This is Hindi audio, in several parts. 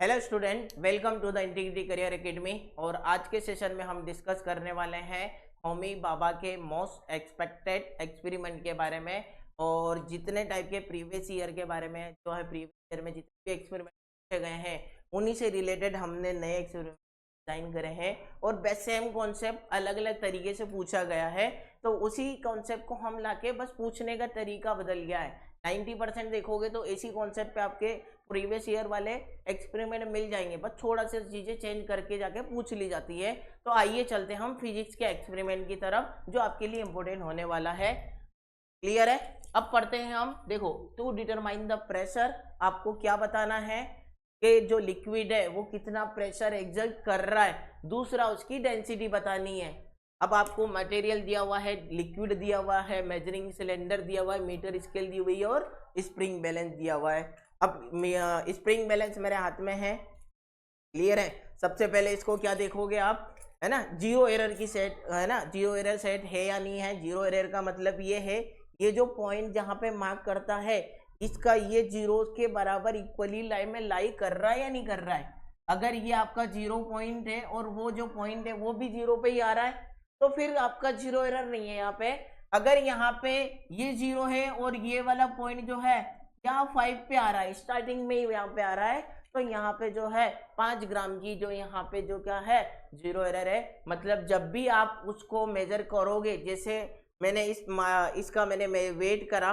Hello student, welcome to the integrity career academy. और आज के सेशन में हम डिस्कस करने वाले हैं होमी भाभा के मोस्ट एक्सपेक्टेड एक्सपेरिमेंट के बारे में और जितने टाइप के प्रीवियस ईयर के बारे में जो है प्रीवियस ईयर में जितने भी एक्सपेरिमेंट पूछे गए हैं उन्हीं से रिलेटेड हमने नए एक्सपेरिमेंट डिजाइन करे हैं और बस सेम कॉन्सेप्ट अलग अलग तरीके से पूछा गया है, तो उसी कॉन्सेप्ट को हम लाके बस पूछने का तरीका बदल गया है। 90% देखोगे तो इसी कॉन्सेप्ट पे आपके प्रीवियस ईयर वाले एक्सपेरिमेंट मिल जाएंगे, बस थोड़ा सा चीजें चेंज करके जाके पूछ ली जाती है। तो आइए चलते हम फिजिक्स के एक्सपेरिमेंट की तरफ जो आपके लिए इंपॉर्टेंट होने वाला है। क्लियर है? अब पढ़ते हैं हम। देखो, टू डिटरमाइन द प्रेशर, आपको क्या बताना है कि जो लिक्विड है वो कितना प्रेशर एग्जर्ट कर रहा है, दूसरा उसकी डेंसिटी बतानी है। अब आपको मटेरियल दिया हुआ है, लिक्विड दिया हुआ है, मेजरिंग सिलेंडर दिया हुआ है, मीटर स्केल दी हुई है और स्प्रिंग बैलेंस दिया हुआ है। अब स्प्रिंग बैलेंस मेरे हाथ में है। क्लियर है? सबसे पहले इसको क्या देखोगे आप, है ना, जीरो एरर की सेट है ना, जीरो एरर सेट है या नहीं है। जीरो एरर का मतलब ये है, ये जो पॉइंट जहां पे मार्क करता है इसका ये जीरो के बराबर इक्वली लाइन में लाई कर रहा है या नहीं कर रहा है। अगर ये आपका जीरो पॉइंट है और वो जो पॉइंट है वो भी जीरो पे ही आ रहा है तो फिर आपका जीरो एरर नहीं है। यहाँ पे अगर यहाँ पे ये जीरो है और ये वाला पॉइंट जो है यहाँ 5 पे आ रहा है, स्टार्टिंग में ही यहाँ पे आ रहा है, तो यहाँ पे जो है 5 ग्राम की जो यहाँ पे जो क्या है जीरो एरर है। मतलब जब भी आप उसको मेजर करोगे, जैसे मैंने इसका मैंने वेट करा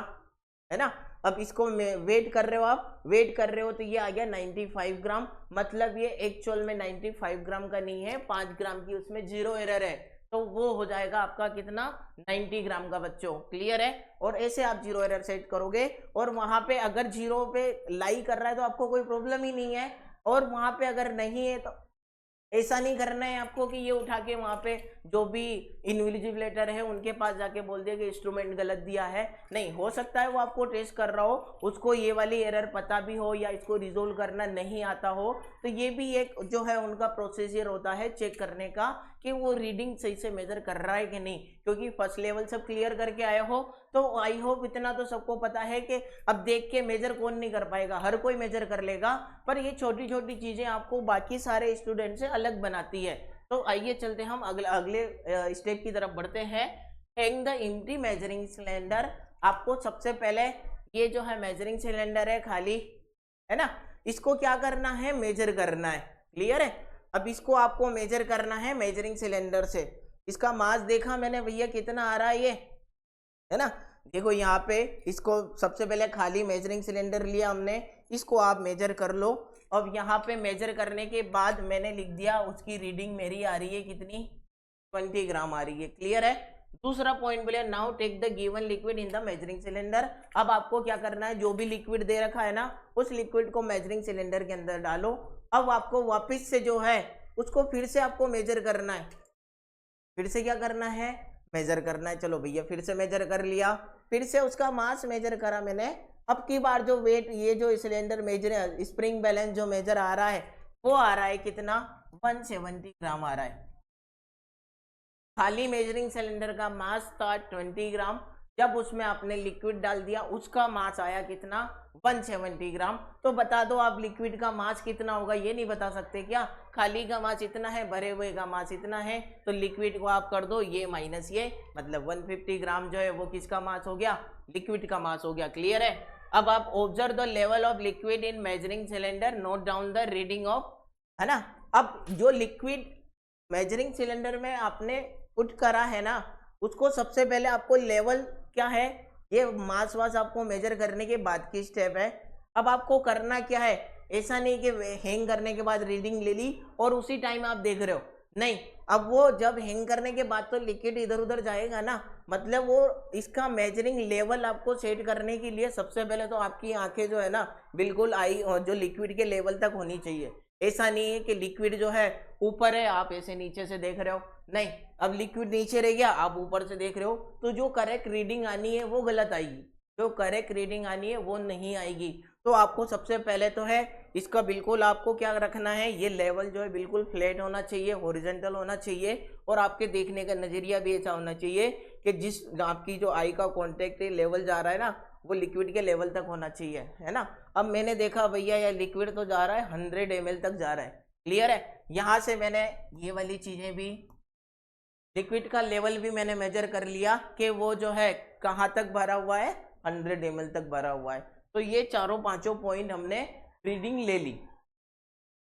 है ना, अब इसको वेट कर रहे हो, आप वेट कर रहे हो तो ये आ गया 95 ग्राम। मतलब ये एक्चुअल में 95 ग्राम का नहीं है, 5 ग्राम की उसमें जीरो एरर है, तो वो हो जाएगा आपका कितना, 90 ग्राम का बच्चों। क्लियर है? और ऐसे आप जीरो एरर सेट करोगे और वहां पे अगर जीरो पे लाई कर रहा है तो आपको कोई प्रॉब्लम ही नहीं है, और वहां पे अगर नहीं है तो ऐसा नहीं करना है आपको कि ये उठा के वहां पे जो भी इनविजिलेटर है उनके पास जाके बोल दिया कि इंस्ट्रूमेंट गलत दिया है। नहीं, हो सकता है वो आपको टेस्ट कर रहा हो, उसको ये वाली एरर पता भी हो या इसको रिजोल्व करना नहीं आता हो, तो ये भी एक जो है उनका प्रोसीजर होता है चेक करने का कि वो रीडिंग सही से मेजर कर रहा है कि नहीं। क्योंकि फर्स्ट लेवल सब क्लियर करके आए हो तो आई होप इतना तो सबको पता है कि अब देख के मेजर कौन नहीं कर पाएगा, हर कोई मेजर कर लेगा, पर ये छोटी छोटी चीजें आपको बाकी सारे स्टूडेंट से अलग बनाती है। तो आइए चलते हम अगले स्टेप की तरफ बढ़ते हैं। Hang the empty measuring cylinder. आपको सबसे पहले ये जो है मेजरिंग सिलेंडर है खाली, है ना, इसको क्या करना है, मेजर करना है। क्लियर है? अब इसको आपको मेजर करना है मेजरिंग सिलेंडर से। इसका मास देखा मैंने भैया कितना आ रहा है, ये है ना। देखो यहाँ पे इसको सबसे पहले खाली मेजरिंग सिलेंडर लिया हमने, इसको आप मेजर कर लो। अब यहाँ पे मेजर करने के बाद मैंने लिख दिया उसकी रीडिंग मेरी आ रही है कितनी, 20 ग्राम आ रही है। क्लियर है? दूसरा पॉइंट बोले, now take the given liquid in the measuring cylinder. अब आपको क्या करना है, जो भी लिक्विड दे रखा है ना उस लिक्विड को मेजरिंग सिलेंडर के अंदर डालो। अब आपको वापस से जो है उसको फिर से आपको मेजर करना है, फिर से क्या करना है, मेजर करना है। चलो भैया फिर से मेजर कर लिया, फिर से उसका मास मेजर करा मैंने। अब की बार जो वेट, ये जो सिलेंडर मेजर है, स्प्रिंग बैलेंस जो मेजर आ रहा है वो आ रहा है कितना, 170 ग्राम आ रहा है। खाली मेजरिंग सिलेंडर का मास था 20 ग्राम, जब उसमें आपने लिक्विड डाल दिया उसका मास आया कितना, 170 ग्राम। तो बता दो आप लिक्विड का मास कितना होगा, ये नहीं बता सकते क्या? खाली का मास इतना है, भरे हुए का मास इतना है, तो लिक्विड को आप कर दो ये माइनस ये, मतलब 150 ग्राम जो है वो किसका मास हो गया, लिक्विड का मास हो गया। क्लियर है? अब आप observe the level of liquid in measuring cylinder, note down the reading of, है ना। अब जो लिक्विड मेजरिंग सिलेंडर में आपने पुट करा है ना, उसको सबसे पहले आपको लेवल क्या है, ये मास वास आपको मेजर करने के बाद की स्टेप है। अब आपको करना क्या है, ऐसा नहीं कि हैंग करने के बाद रीडिंग ले ली और उसी टाइम आप देख रहे हो, नहीं। अब वो जब हैंग करने के बाद तो लिक्विड इधर उधर जाएगा ना, मतलब वो इसका मेजरिंग लेवल आपको सेट करने के लिए सबसे पहले तो आपकी आंखें जो है ना बिल्कुल आई और जो लिक्विड के लेवल तक होनी चाहिए। ऐसा नहीं है कि लिक्विड जो है ऊपर है आप ऐसे नीचे से देख रहे हो, नहीं। अब लिक्विड नीचे रह गया, आप ऊपर से देख रहे हो, तो जो करेक्ट रीडिंग आनी है वो गलत आएगी, जो करेक्ट रीडिंग आनी है वो नहीं आएगी। तो आपको सबसे पहले तो है इसका बिल्कुल आपको क्या रखना है, ये लेवल जो है बिल्कुल फ्लैट होना चाहिए, हॉरिजॉन्टल होना चाहिए, और आपके देखने का नजरिया भी ऐसा होना चाहिए कि जिस आपकी जो आई का कांटेक्ट लेवल जा रहा है ना वो लिक्विड के लेवल तक होना चाहिए, है ना। अब मैंने देखा भैया ये लिक्विड तो जा रहा है 100 ml तक जा रहा है, क्लियर है। यहाँ से मैंने ये वाली चीजें भी, लिक्विड का लेवल भी मैंने मेजर कर लिया कि वो जो है कहाँ तक भरा हुआ है, 100 ml तक भरा हुआ है। तो ये चारों पांचों पॉइंट हमने रीडिंग ले ली।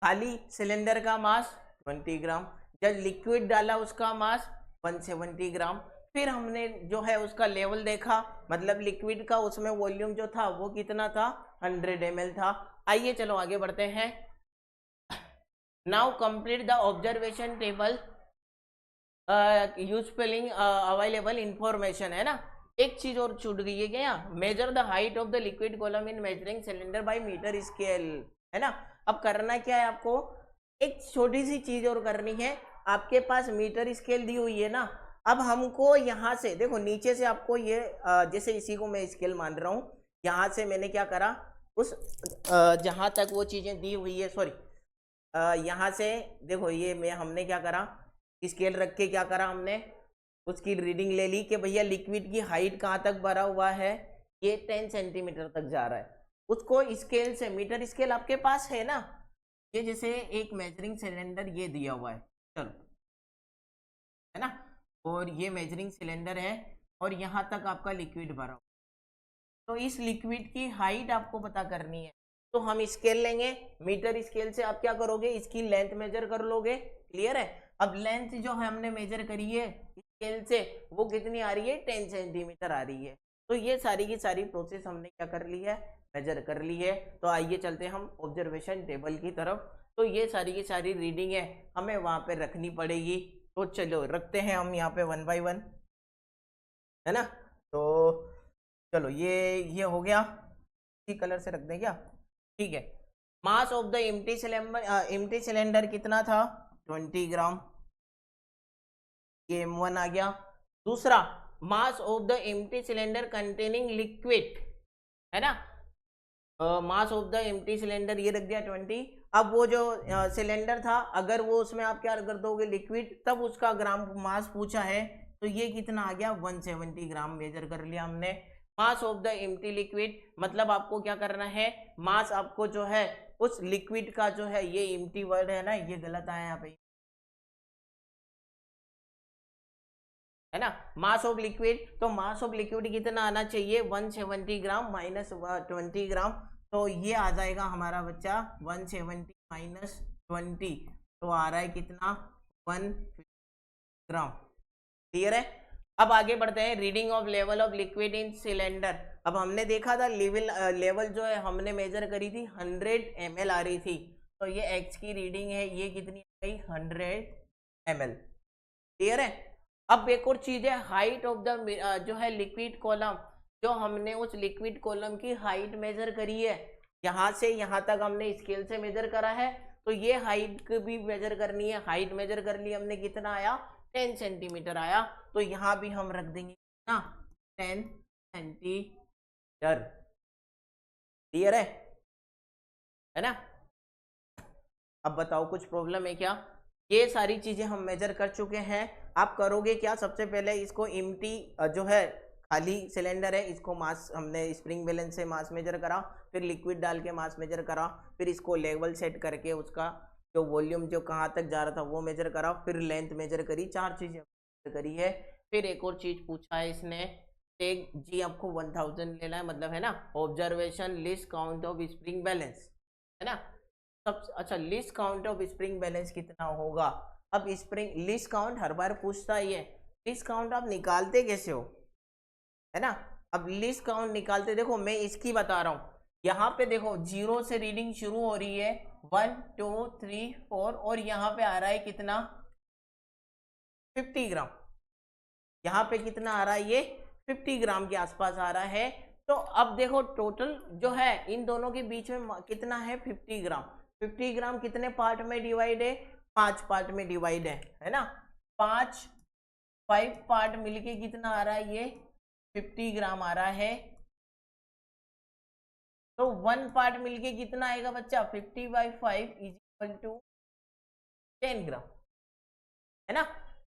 खाली सिलेंडर का मास 20 ग्राम, जब लिक्विड डाला उसका मास 170 ग्राम, फिर हमने जो है उसका लेवल देखा, मतलब लिक्विड का उसमें वॉल्यूम जो था वो कितना था, 100 ml था। आइए चलो आगे बढ़ते हैं। Now complete the observation table using available information, है ना। एक चीज और छूट गई है क्या, measure the height of the liquid column in measuring cylinder by metre scale, है ना। अब करना क्या है आपको, एक छोटी सी चीज और करनी है। आपके पास मीटर स्केल दी हुई है ना, अब हमको यहाँ से देखो नीचे से आपको ये जैसे इसी को मैं स्केल मान रहा हूँ, यहाँ से मैंने क्या करा, उस जहाँ तक वो चीजें दी हुई है, सॉरी यहाँ से देखो ये मैं हमने क्या करा, स्केल रख के क्या करा हमने, उसकी रीडिंग ले ली कि भैया लिक्विड की हाइट कहाँ तक भरा हुआ है, ये 10 सेंटीमीटर तक जा रहा है। उसको स्केल से, मीटर स्केल आपके पास है ना, ये जैसे एक मेजरिंग सिलेंडर ये दिया हुआ है, चलो, है ना, और ये मेजरिंग सिलेंडर है और यहाँ तक आपका लिक्विड भरा हुआ, तो इस लिक्विड की हाइट आपको पता करनी है। तो हम स्केल लेंगे, मीटर स्केल से आप क्या करोगे, इसकी लेंथ मेजर कर लोगे, क्लियर है। अब लेंथ जो है हमने मेजर करी है स्केल से, वो कितनी आ रही है, 10 सेंटीमीटर आ रही है। तो ये सारी की सारी प्रोसेस हमने क्या कर ली है, मेजर कर ली है। तो आइए चलते हम ऑब्जर्वेशन टेबल की तरफ। तो ये सारी की सारी रीडिंग है हमें वहां पे रखनी पड़ेगी। तो चलो रखते हैं हम यहाँ पे 1 बाय 1, है ना। तो चलो ये हो गया, इसी कलर से रख दें क्या, ठीक है। Mass of the empty cylinder कितना था, 20 ग्राम, ये M1 आ गया। दूसरा, mass of the empty cylinder containing liquid, है ना, mass of the empty cylinder ये रख दिया 20। अब वो जो सिलेंडर था, अगर वो उसमें आप क्या कर दोगे लिक्विड, तब उसका ग्राम मास पूछा है, तो ये कितना आ गया, 170 ग्राम मेजर कर लिया हमने। Mass of the empty liquid, मतलब आपको क्या करना है, मास आपको जो है उस लिक्विड का जो है, ये एम्प्टी वर्ड है ना, ये गलत आया यहाँ पे, है ना, मास ऑफ लिक्विड। तो मास ऑफ लिक्विड कितना आना चाहिए, 170 ग्राम माइनस 20 ग्राम, तो ये आ जाएगा हमारा बच्चा 170 माइनस 20, तो आ रहा है कितना, 150 ग्राम, क्लियर है। अब आगे बढ़ते हैं, reading of level of liquid in cylinder. अब हमने देखा था लेवल जो है हमने मेजर करी थी 100 ml आ रही थी, तो ये एक्स की रीडिंग है, ये कितनी आ गई, 100 ml, क्लियर है। अब एक और चीज है, हाइट ऑफ द जो है लिक्विड कॉलम, जो हमने उस लिक्विड कॉलम की हाइट मेजर करी है, यहाँ से यहाँ तक हमने स्केल से मेजर करा है, तो ये हाइट भी मेजर करनी है। हाइट मेजर कर ली हमने, कितना आया, 10 सेंटीमीटर आया, तो यहाँ भी हम रख देंगे ना 10 सेंटीमीटर, क्लियर है ना। अब बताओ कुछ प्रॉब्लम है क्या, ये सारी चीजें हम मेजर कर चुके हैं। आप करोगे क्या, सबसे पहले इसको एम्प्टी जो है खाली सिलेंडर है, इसको मास हमने स्प्रिंग बैलेंस से मास मेजर करा, फिर लिक्विड डाल के मास मेजर करा, फिर इसको लेवल सेट करके उसका जो वॉल्यूम जो कहाँ तक जा रहा था वो मेजर करा, फिर लेंथ मेजर करी, 4 चीजें करी है। फिर एक और चीज पूछा है इसने, टेक जी आपको 1000 लेना है, मतलब है ना, observation list count of spring balance, है ना। सब अच्छा, list count of spring balance कितना होगा। अब स्प्रिंग लिस्ट काउंट हर बार पूछता ही है, लिस्ट काउंट आप निकालते कैसे हो, है ना। अब लिस्ट काउंट निकालते, देखो मैं इसकी बता रहा हूँ, यहाँ पे देखो 0 से रीडिंग शुरू हो रही है, 1 2 3 4, और यहाँ पे आ रहा है कितना, 50 ग्राम, यहाँ पे कितना आ रहा है, ये 50 ग्राम के आसपास आ रहा है। तो अब देखो टोटल जो है इन दोनों के बीच में कितना है, 50 ग्राम। 50 ग्राम कितने पार्ट में डिवाइड है, 5 पार्ट में डिवाइड है ना। 5 पार्ट मिलके कितना आ रहा है, ये 50 ग्राम आ रहा है। तो 1 पार्ट मिलके कितना आएगा बच्चा, 50/5 इज इक्वल टू 10 ग्राम, है ना।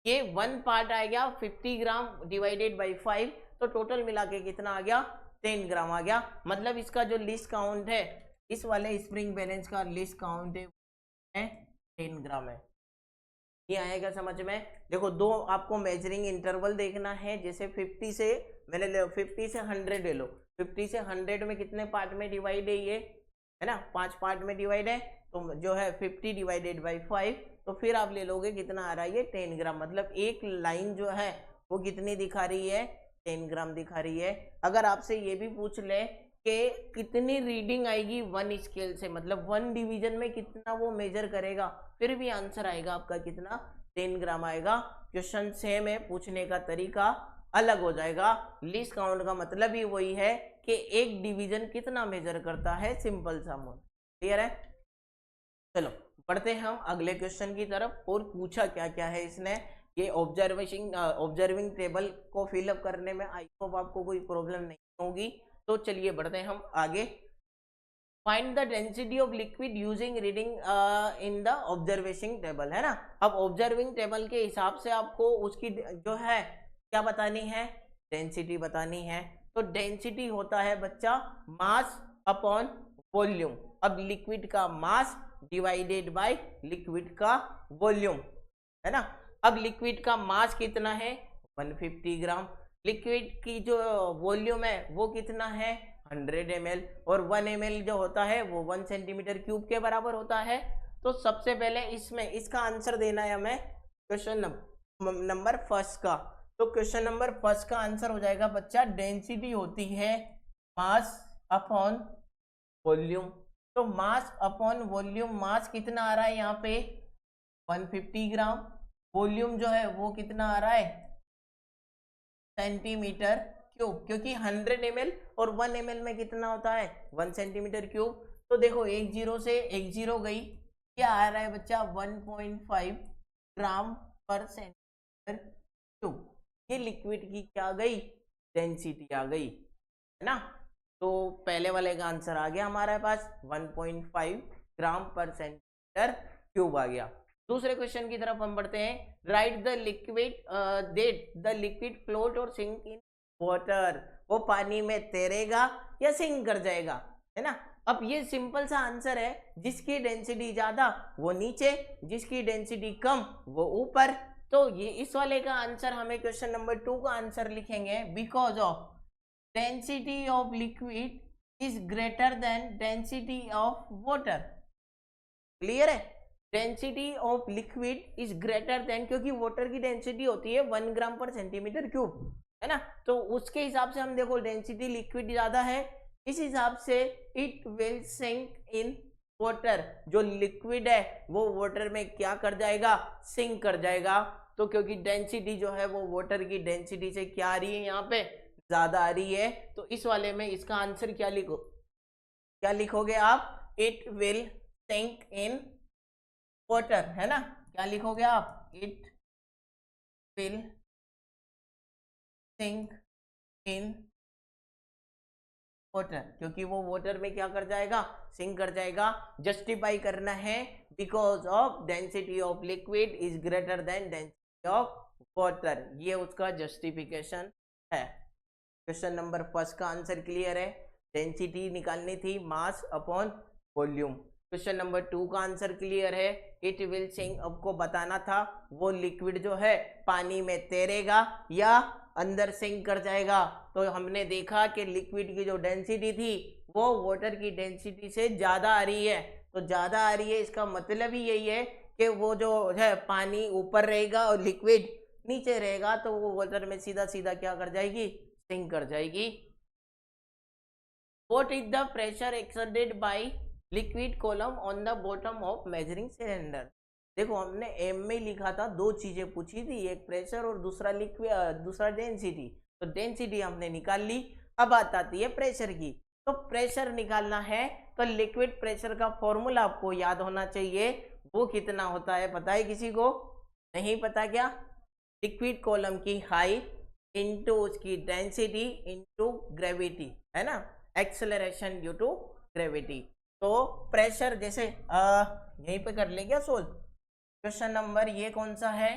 ये 1 पार्ट आ गया 50 ग्राम डिवाइडेड बाई 5, तो टोटल मिला के कितना आ गया, 10 ग्राम आ गया। मतलब इसका जो लीस्ट काउंट है, इस वाले स्प्रिंग बैलेंस का लीस्ट काउंट है 10 ग्राम है। ये आएगा समझ में। देखो दो आपको मेजरिंग इंटरवल देखना है, जैसे 50 से मैंने ले 50 से 100 ले लो, 50 से 100 में कितने पार्ट में डिवाइड है ये, है ना, 5 पार्ट में डिवाइड है, तो जो है 50 डिवाइडेड बाई 5, तो फिर आप ले लोगे कितना आ रहा है ये 10 ग्राम। मतलब एक लाइन जो है वो कितनी दिखा रही है, 10 ग्राम दिखा रही है। अगर आपसे ये भी पूछ ले कि कितनी रीडिंग आएगी 1 स्केल से, मतलब 1 डिवीजन में कितना वो मेजर करेगा, फिर भी आंसर आएगा आपका कितना, 10 ग्राम आएगा। क्वेश्चन सेम है, पूछने का तरीका अलग हो जाएगा। लीस्ट काउंट का मतलब ही वही है कि एक डिवीजन कितना मेजर करता है, सिंपल सा मोड। क्लियर है। चलो बढ़ते हैं हम अगले क्वेश्चन की तरफ। और पूछा क्या क्या है इसने, ये ऑब्जर्विंग टेबल को फिलअप करने में आई होप आपको कोई प्रॉब्लम नहीं होगी। तो चलिए बढ़ते हैं हम आगे। Find the density of liquid using reading in the observation table, है ना। अब ऑब्जर्विंग टेबल के हिसाब से आपको उसकी जो है क्या बतानी है, डेंसिटी बतानी है। तो डेंसिटी होता है बच्चा मास अपॉन वॉल्यूम। अब लिक्विड का मास डिवाइडेड बाय लिक्विड का वॉल्यूम, है ना। अब लिक्विड का मास कितना है 150 ग्राम, लिक्विड की जो वॉल्यूम है वो कितना है 100 ml, और 1 ml जो होता है वो 1 सेंटीमीटर क्यूब के बराबर होता है। तो सबसे पहले इसमें इसका आंसर देना है हमें क्वेश्चन नंबर फर्स्ट का। तो क्वेश्चन नंबर फर्स्ट का आंसर हो जाएगा बच्चा, डेंसिटी होती है मास अपॉन वॉल्यूम। तो मास अपॉन वॉल्यूम, मास कितना आ रहा है यहाँ पे 150 ग्राम, वॉल्यूम जो है वो कितना आ रहा है सेंटीमीटर क्यूब, क्योंकि 100 ml और 1 ml में कितना होता है 1 सेंटीमीटर क्यूब। तो देखो एक जीरो से एक जीरो गई, क्या आ रहा है बच्चा 1.5 ग्राम पर सेंटीमीटर क्यूब। ये लिक्विड की क्या आ गई, डेंसिटी आ गई, है ना। तो पहले वाले का आंसर आ गया हमारे पास 1.5 ग्राम पर सेंटीमीटर क्यूब आ गया। दूसरे क्वेश्चन की तरफ हम बढ़ते हैं। Right the liquid that the liquid float और सिंक इन वाटर, वो पानी में तैरेगा या सिंक कर जाएगा, है ना। अब ये सिंपल सा आंसर है, जिसकी डेंसिटी ज्यादा वो नीचे, जिसकी डेंसिटी कम वो ऊपर। तो ये इस वाले का आंसर हमें क्वेश्चन नंबर 2 का आंसर लिखेंगे, because of density of liquid is greater than density of water. Clear है, density of liquid is greater than, क्योंकि वाटर की डेंसिटी होती है 1 ग्राम पर सेंटीमीटर क्यूब, है ना। तो उसके हिसाब से हम देखो डेंसिटी लिक्विड ज्यादा है, इस हिसाब से it will sink in water, जो लिक्विड है वो वाटर में क्या कर जाएगा, सिंक कर जाएगा। तो क्योंकि डेंसिटी जो है वो वाटर की डेंसिटी से क्या आ रही है, यहाँ पे ज्यादा आ रही है, तो इस वाले में इसका आंसर क्या लिखोगे आप, it will sink in water, है ना। क्या लिखोगे आप, it will sink in water, क्योंकि वो वाटर में क्या कर जाएगा, सिंक कर जाएगा। जस्टिफाई करना है, because of density of liquid is greater than density of water, ये उसका जस्टिफिकेशन है। क्वेश्चन नंबर फर्स्ट का आंसर क्लियर है, डेंसिटी निकालनी थी mass upon volume. Question number 2 का आंसर क्लियर है, इट विल सिंक, आपको बताना था वो लिक्विड जो है पानी में तैरेगा या अंदर सिंक कर जाएगा। तो हमने देखा कि लिक्विड की जो डेंसिटी थी वो वाटर की डेंसिटी से ज्यादा आ रही है, तो ज्यादा आ रही है इसका मतलब ही यही है कि वो जो है पानी ऊपर रहेगा और लिक्विड नीचे रहेगा, तो वो वाटर में सीधा सीधा क्या कर जाएगी, सिंक कर जाएगी। What is the pressure exerted by liquid column on the bottom of measuring cylinder? देखो हमने एम में लिखा था, दो चीजें पूछी थी, एक प्रेशर और दूसरा डेंसिटी। तो डेंसिटी हमने निकाल ली, अब बात आती है प्रेशर की। तो प्रेशर निकालना है तो लिक्विड प्रेशर का फॉर्मूला आपको याद होना चाहिए, वो कितना होता है पता है किसी को, नहीं पता क्या, लिक्विड कॉलम की हाइट इंटू उसकी डेंसिटी इंटू ग्रेविटी, है ना, एक्सेलरेशन ड्यू टू ग्रेविटी। तो प्रेशर जैसे यहीं पे कर लें क्या सोल्व, क्वेश्चन नंबर ये कौन सा है,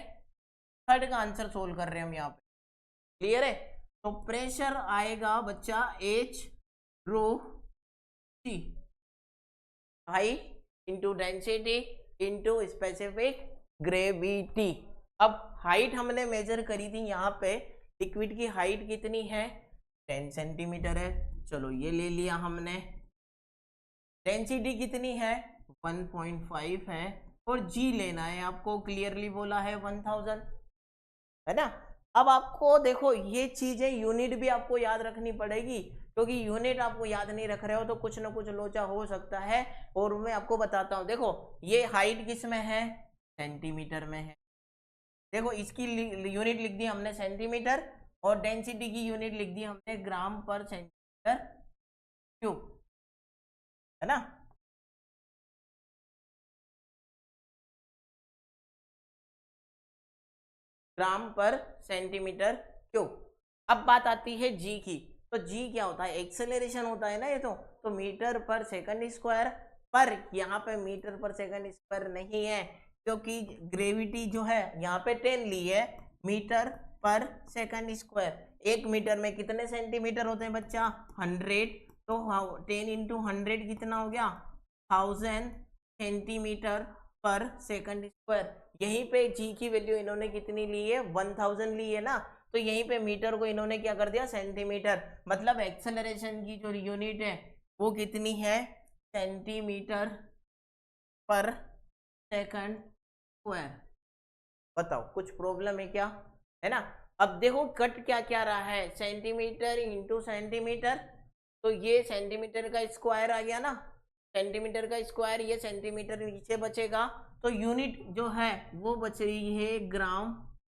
थर्ड का आंसर सोल्व कर रहे हैं हम यहाँ पे, क्लियर है। तो प्रेशर आएगा बच्चा H रो C, height into density into specific gravity. अब हाइट हमने मेजर करी थी, यहाँ पे लिक्विड की हाइट कितनी है 10 सेंटीमीटर है, चलो ये ले लिया हमने। डेंसिटी कितनी है 1.5 है, और जी लेना है आपको, क्लियरली बोला है 1000, है ना। अब आपको देखो ये चीजें यूनिट भी आपको याद रखनी पड़ेगी, क्योंकि यूनिट आपको याद नहीं रख रहे हो तो कुछ ना कुछ लोचा हो सकता है। और मैं आपको बताता हूँ, देखो ये हाइट किस में है सेंटीमीटर में है, देखो इसकी यूनिट लिख दी हमने सेंटीमीटर, और डेंसिटी की यूनिट लिख दी हमने ग्राम पर सेंटीमीटर क्यूब, है ना। ग्राम पर सेंटीमीटर क्यूब। अब बात आती है जी की, तो जी क्या होता है एक्सेलरेशन होता है ना ये, तो मीटर पर सेकंड स्क्वायर, पर यहाँ पे मीटर पर सेकंड स्क्वायर नहीं है, क्योंकि ग्रेविटी जो है यहाँ पे 10 ली है मीटर पर सेकंड स्क्वायर। 1 मीटर में कितने सेंटीमीटर होते हैं बच्चा 100, तो 10 इंटू 100 कितना हो गया 1000 सेंटीमीटर पर सेकंड स्क्वायर। यहीं पे जी की वैल्यू इन्होंने कितनी ली है 1000 ली है ना, तो यहीं पे मीटर को इन्होंने क्या कर दिया सेंटीमीटर, मतलब एक्सेलरेशन की जो यूनिट है वो कितनी है सेंटीमीटर पर सेकंड स्क्वायर। बताओ कुछ प्रॉब्लम है क्या, है ना। अब देखो कट क्या क्या रहा है सेंटीमीटर इंटू सेंटीमीटर, तो ये सेंटीमीटर का स्क्वायर आ गया ना, सेंटीमीटर का स्क्वायर, ये सेंटीमीटर नीचे बचेगा, तो यूनिट जो है वो बच रही है ग्राम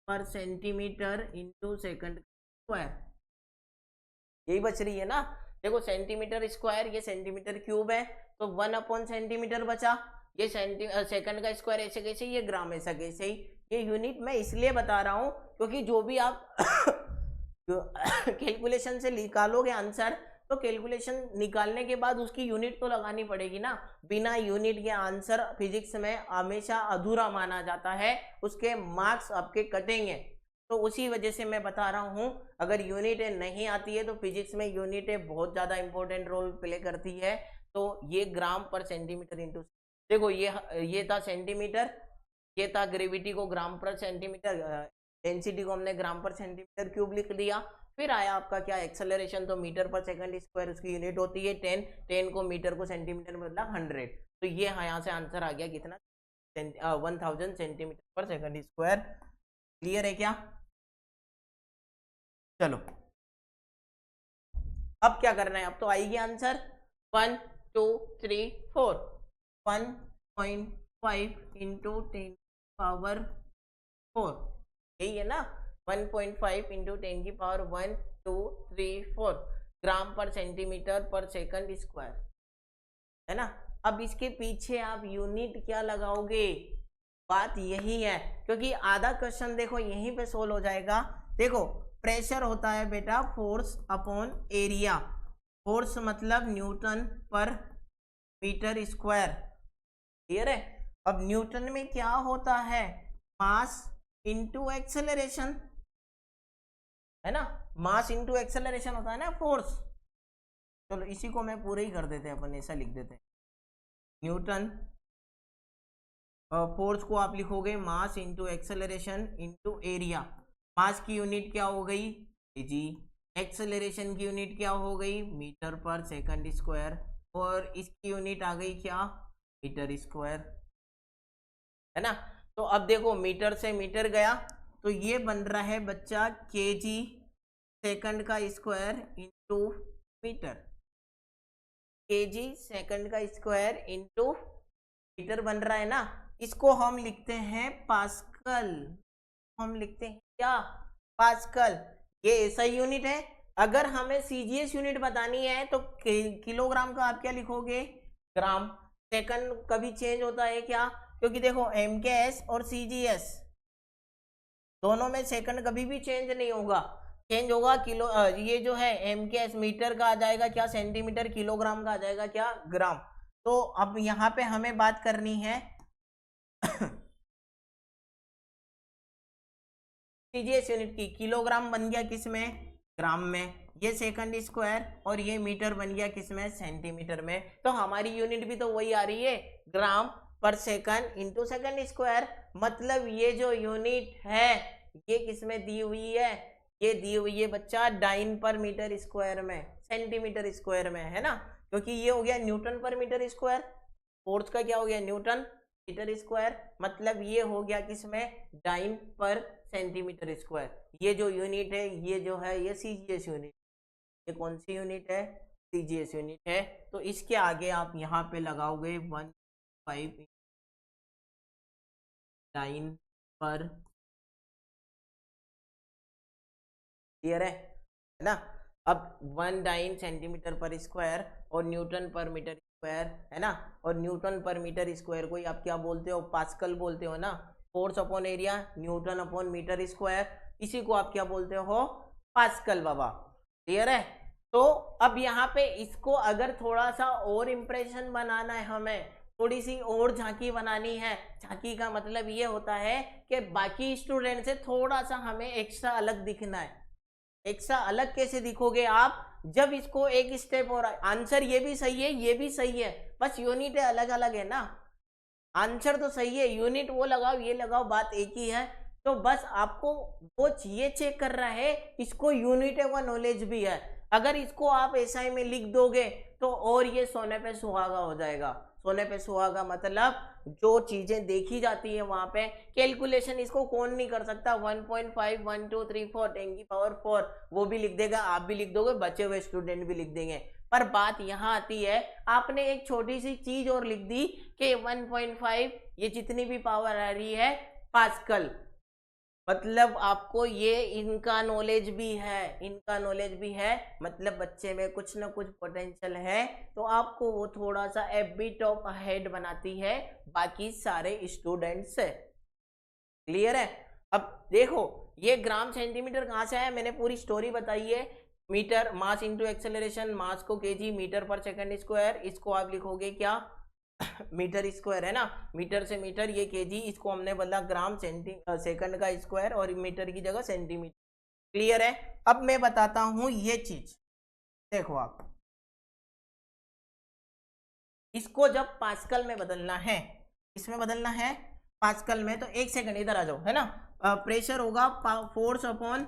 पर सेंटीमीटर इंटू सेकंड स्क्वायर, यही बच रही है ना। देखो सेंटीमीटर स्क्वायर ये सेंटीमीटर क्यूब है, तो 1 अपॉन सेंटीमीटर बचा, ये सेकंड का स्क्वायर ऐसे कैसे, ये ग्राम ऐसा कैसे ही, ये यूनिट मैं इसलिए बता रहा हूं क्योंकि जो भी आप कैलकुलेशन से निकालोगे आंसर, तो कैलकुलेशन निकालने के बाद उसकी यूनिट तो लगानी पड़ेगी ना, बिना यूनिट के आंसर फिजिक्स में हमेशा अधूरा माना जाता है, उसके मार्क्स आपके कटेंगे। तो उसी वजह से मैं बता रहा हूं, अगर यूनिट नहीं आती है तो फिजिक्स में यूनिट बहुत ज्यादा इंपॉर्टेंट रोल प्ले करती है। तो ये ग्राम पर सेंटीमीटर इंटू, देखो ये था सेंटीमीटर, ये था ग्रेविटी को ग्राम पर सेंटीमीटर, डेंसिटी को हमने ग्राम पर सेंटीमीटर क्यूब लिख दिया। फिर आया आपका क्या एक्सेलरेशन, तो मीटर पर सेकंड स्क्वायर उसकी यूनिट होती है 10, 10 को मीटर को सेंटीमीटर में बदला 100, तो ये यहाँ से आंसर आ गया कितना 1000 सेंटीमीटर पर सेकंड स्क्वायर। क्लियर है क्या, चलो अब क्या करना है, अब तो आएगी आंसर 1 2 3 4, 1.5 इंटू 10 पावर 4, यही है ना 1.5 इंटू 10 की पावर 1 2 3 4 ग्राम पर सेंटीमीटर पर सेकंड स्क्वायर, है ना। अब इसके पीछे आप यूनिट क्या लगाओगे, बात यही है, क्योंकि आधा क्वेश्चन देखो यहीं पे सोल्व हो जाएगा। देखो प्रेशर होता है बेटा फोर्स अपॉन एरिया, फोर्स मतलब न्यूटन पर मीटर स्क्वायर, क्लियर है। अब न्यूटन में क्या होता है मास इंटू एक्सेलरेशन, है ना, मास इंटू एक्सेलरेशन होता है ना फोर्स। चलो इसी को मैं पूरे ही कर देते हैं, अपन ऐसा लिख देते हैं, न्यूटन फोर्स को आप लिखोगे mass into acceleration into area. Mass की यूनिट क्या हो गई जी, एक्सेलरेशन की यूनिट क्या हो गई मीटर पर सेकंड स्क्वायर, और इसकी यूनिट आ गई क्या मीटर स्क्वायर, है ना। तो अब देखो मीटर से मीटर गया, तो ये बन रहा है बच्चा केजी सेकंड का square into meter, kg second का स्क्वायर इंटू मीटर बन रहा है ना। इसको हम लिखते हैं पास्कल, हम लिखते हैं क्या पास्कल, ये ऐसा यूनिट है। अगर हमें सीजीएस यूनिट बतानी है तो किलोग्राम का आप क्या लिखोगे ग्राम, सेकंड कभी चेंज होता है क्या, क्योंकि देखो एमकेएस और सीजीएस दोनों में सेकंड कभी भी चेंज नहीं होगा, चेंज होगा किलो, ये जो है एमकेएस मीटर का आ जाएगा क्या सेंटीमीटर, किलोग्राम का आ जाएगा क्या ग्राम। तो अब यहाँ पे हमें बात करनी है सीजीएस यूनिट की, किलोग्राम बन गया किस में ग्राम में, ये सेकंड स्क्वायर, और ये मीटर बन गया किसमें, सेंटीमीटर में। तो हमारी यूनिट भी तो वही आ रही है, ग्राम पर सेकंड इंटू सेकंड स्क्वायर। मतलब ये जो यूनिट है ये किसमें दी हुई है, ये दी हुई है बच्चा डाइन पर मीटर स्क्वायर में, सेंटीमीटर स्क्वायर में, है ना, क्योंकि ये हो गया न्यूटन पर मीटर स्क्वायर, फोर्स का क्या हो गया, न्यूटन मीटर स्क्वायर, मतलब ये हो गया किसमें, डाइन पर सेंटीमीटर स्क्वायर। ये जो यूनिट है ये जो है ये सीजीएस यूनिट, ये कौन सी यूनिट है, सीजीएस यूनिट है। तो इसके आगे आप यहाँ पे लगाओगे 1.5 डाइन पर, क्लियर है ना। अब 1 डाइन सेंटीमीटर पर स्क्वायर और न्यूटन पर मीटर स्क्वायर, है ना, और न्यूटन पर मीटर स्क्वायर को आप क्या बोलते हो, पास्कल बोलते हो ना। Force upon area newton upon meter square, इसी को आप क्या बोलते हो, पास्कल बाबा, क्लियर है। तो अब यहाँ पे इसको अगर थोड़ा सा और इम्प्रेशन बनाना है, हमें थोड़ी सी और झांकी बनानी है, झांकी का मतलब ये होता है कि बाकी स्टूडेंट से थोड़ा सा हमें एक्स्ट्रा अलग दिखना है। एक्स्ट्रा अलग कैसे दिखोगे आप, जब इसको एक स्टेप और, आंसर ये भी सही है ये भी सही है, बस यूनिट अलग अलग है ना। आंसर तो सही है, यूनिट वो लगाओ ये लगाओ बात एक ही है। तो बस आपको वो ये चेक कर रहा है इसको यूनिट का नॉलेज भी है। अगर इसको आप एसआई में लिख दोगे तो और ये सोने पे सुहागा हो जाएगा। सोने पे सुहागा मतलब जो चीजें देखी जाती है वहां पे कैलकुलेशन इसको कौन नहीं कर सकता। 1.5 1 2 3 4 10 की पावर 4 वो भी लिख देगा, आप भी लिख दोगे, बचे हुए स्टूडेंट भी लिख देंगे। पर बात यहाँ आती है, आपने एक छोटी सी चीज और लिख दी कि 1.5 ये जितनी भी पावर आ रही है पास्कल, मतलब आपको ये इनका नॉलेज भी है, इनका नॉलेज भी है, मतलब बच्चे में कुछ ना कुछ पोटेंशियल है, तो आपको वो थोड़ा सा ए बिट ऑफ अहेड बनाती है बाकी सारे स्टूडेंट्स से, क्लियर है। अब देखो ये ग्राम सेंटीमीटर कहाँ से आया, मैंने पूरी स्टोरी बताई है। मीटर मास इंटू एक्सेलरेशन, मास को केजी मीटर पर सेकंड स्क्वायर, इसको आप लिखोगे क्या मीटर स्क्वायर, है ना, मीटर से मीटर, ये केजी, इसको हमने बदला ग्राम सेकंड का स्क्वायर और मीटर की जगह सेंटीमीटर, क्लियर है। अब मैं बताता हूं ये चीज, देखो आप इसको जब पास्कल में बदलना है, इसमें बदलना है पास्कल में, तो एक सेकंड इधर आ जाओ, है ना। प्रेशर होगा फोर्स अपॉन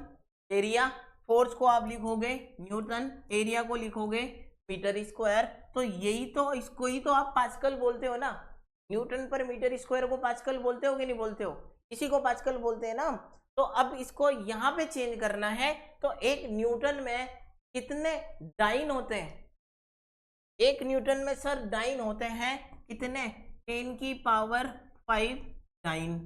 एरिया, फोर्स को आप लिखोगे न्यूटन, एरिया को लिखोगे मीटर स्क्वायर, तो यही तो, इसको ही तो आप पास्कल बोलते हो ना। न्यूटन पर मीटर स्क्वायर को पास्कल बोलते हो कि नहीं बोलते हो, इसी को पास्कल बोलते हैं ना। तो अब इसको यहाँ पे चेंज करना है, तो एक न्यूटन में कितने डाइन होते हैं, एक न्यूटन में सर डाइन होते हैं कितने, 10 की पावर 5 डाइन,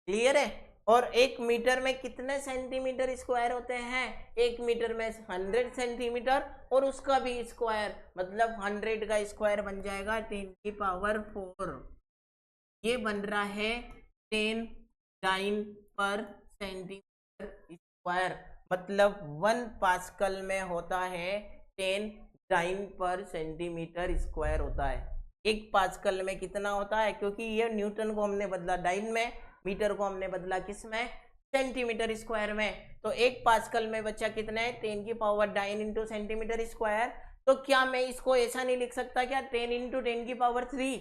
क्लियर है। और एक मीटर में कितने सेंटीमीटर स्क्वायर होते हैं, एक मीटर में 100 सेंटीमीटर, और उसका भी स्क्वायर, मतलब 100 का स्क्वायर बन जाएगा 10 की पावर 4, ये बन रहा है 10 डाइन पर सेंटीमीटर स्क्वायर, मतलब 1 पास्कल में होता है 10 डाइन पर सेंटीमीटर स्क्वायर होता है। एक पास्कल में कितना होता है, क्योंकि ये न्यूटन को हमने बदला डाइन में, मीटर को हमने बदला किस में, सेंटीमीटर स्क्वायर में, तो एक पास्कल में बच्चा कितना है 10 की पावर 9 इंटू सेंटीमीटर स्क्वायर। तो क्या मैं इसको ऐसा नहीं लिख सकता क्या, 10 इंटू 10 की पावर 3,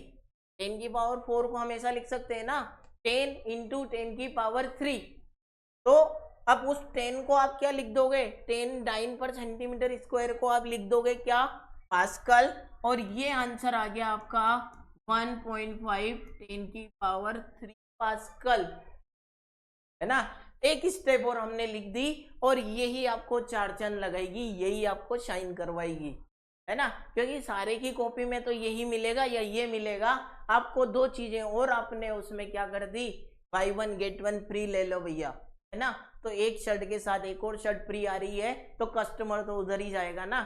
10 की पावर 4 को हम ऐसा लिख सकते हैं ना, 10 इंटू 10 की पावर 3। तो अब उस 10 को आप क्या लिख दोगे, 10 डाइन पर सेंटीमीटर स्क्वायर को आप लिख दोगे क्या, पास्कल, और ये आंसर आ गया आपका 1.5 10 की पावर 3 पास्कल, है ना। एक स्टेप और हमने लिख दी, और यही आपको चार चंद लगाएगी, यही आपको शाइन करवाएगी, है ना, क्योंकि सारे की कॉपी में तो यही मिलेगा या ये मिलेगा। आपको दो चीजें और आपने उसमें क्या कर दी, बाय 1 गेट 1 फ्री ले लो भैया, है ना। तो एक शर्ट के साथ एक और शर्ट फ्री आ रही है, तो कस्टमर तो उधर ही जाएगा ना,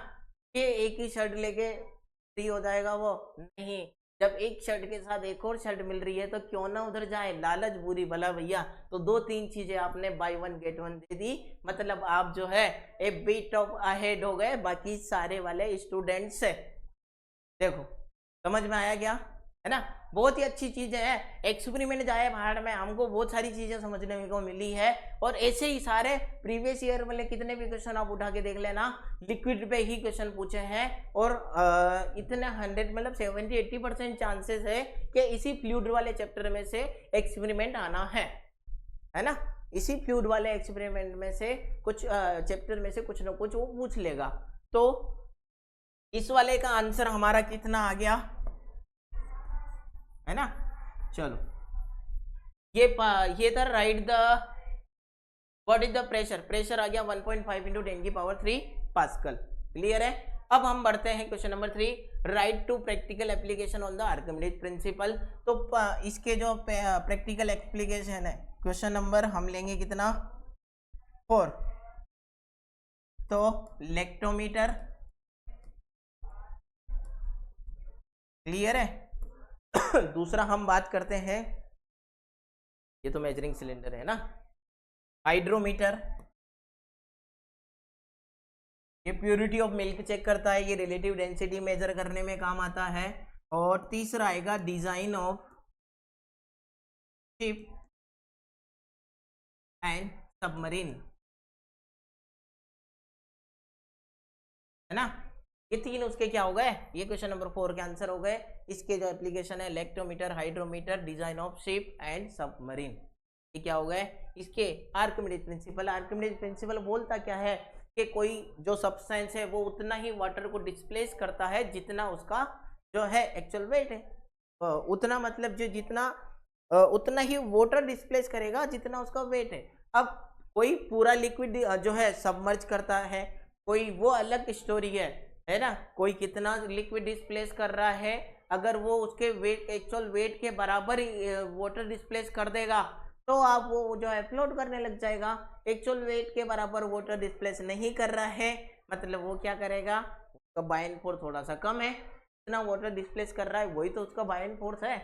कि एक ही शर्ट लेके फ्री हो जाएगा वो, नहीं, जब एक शर्ट के साथ एक और शर्ट मिल रही है तो क्यों ना उधर जाए, लालच बुरी भला भैया। तो 2-3 चीजें आपने बाय 1 गेट 1 दे दी, मतलब आप जो है ए बिट ऑफ अहेड हो गए बाकी सारे वाले स्टूडेंट्स से। देखो समझ में आया क्या, है ना। बहुत ही अच्छी चीज है, एक्सपेरिमेंट जाए बाहर में, हमको बहुत सारी चीजें समझने को मिली है। और ऐसे ही सारे प्रीवियस ईयर वाले कितने भी क्वेश्चन आप उठा के देख लेना, लिक्विड पे ही क्वेश्चन पूछे हैं। और इतने 100 मतलब 70-80% चांसेस है कि इसी फ्लूइड वाले चैप्टर में से एक्सपेरिमेंट आना है ना। इसी फ्लूइड वाले एक्सपेरिमेंट में से कुछ चैप्टर में से कुछ ना कुछ वो पूछ लेगा। तो इस वाले का आंसर हमारा कितना आ गया, है ना। चलो ये था write the what is the pressure, pressure आ गया 1.5 × 10⁻³ पास्कल। क्लियर है। अब हम बढ़ते हैं question number 3, write to practical application on the Archimedes principle. तो इसके जो प्रैक्टिकल एप्लीकेशन है, क्वेश्चन नंबर हम लेंगे कितना 4। तो लेक्टोमीटर, क्लियर है। दूसरा हम बात करते हैं, ये तो मेजरिंग सिलेंडर है ना, हाइड्रोमीटर, ये प्योरिटी ऑफ मिल्क चेक करता है, ये रिलेटिव डेंसिटी मेजर करने में काम आता है। और तीसरा आएगा design of ship and submarine, है ना। ये तीन उसके क्या हो गए, ये क्वेश्चन नंबर 4 के आंसर हो गए। इसके जो एप्लीकेशन है lactometer, hydrometer, design of ship and submarine, ये क्या हो गए इसके आर्किमिडीज प्रिंसिपल। आर्किमिडीज प्रिंसिपल बोलता क्या है कि कोई जो सब्सटेंस है वो उतना ही वाटर को डिस्प्लेस करता है जितना उसका जो है एक्चुअल वेट है। उतना मतलब जो जितना उतना ही वाटर डिस्प्लेस करेगा जितना उसका वेट है। अब कोई पूरा लिक्विड जो है सबमर्ज करता है, कोई वो अलग स्टोरी है ना। कोई कितना लिक्विड डिस्प्लेस कर रहा है, अगर वो उसके वेट एक्चुअल वेट के बराबर वाटर डिस्प्लेस कर देगा तो आप वो जो है फ्लोट करने लग जाएगा। एक्चुअल वेट के बराबर वाटर डिस्प्लेस नहीं कर रहा है, मतलब वो क्या करेगा, उसका बायन फोर्स थोड़ा सा कम है, इतना वाटर डिस्प्लेस कर रहा है वही तो उसका बायन फोर्स है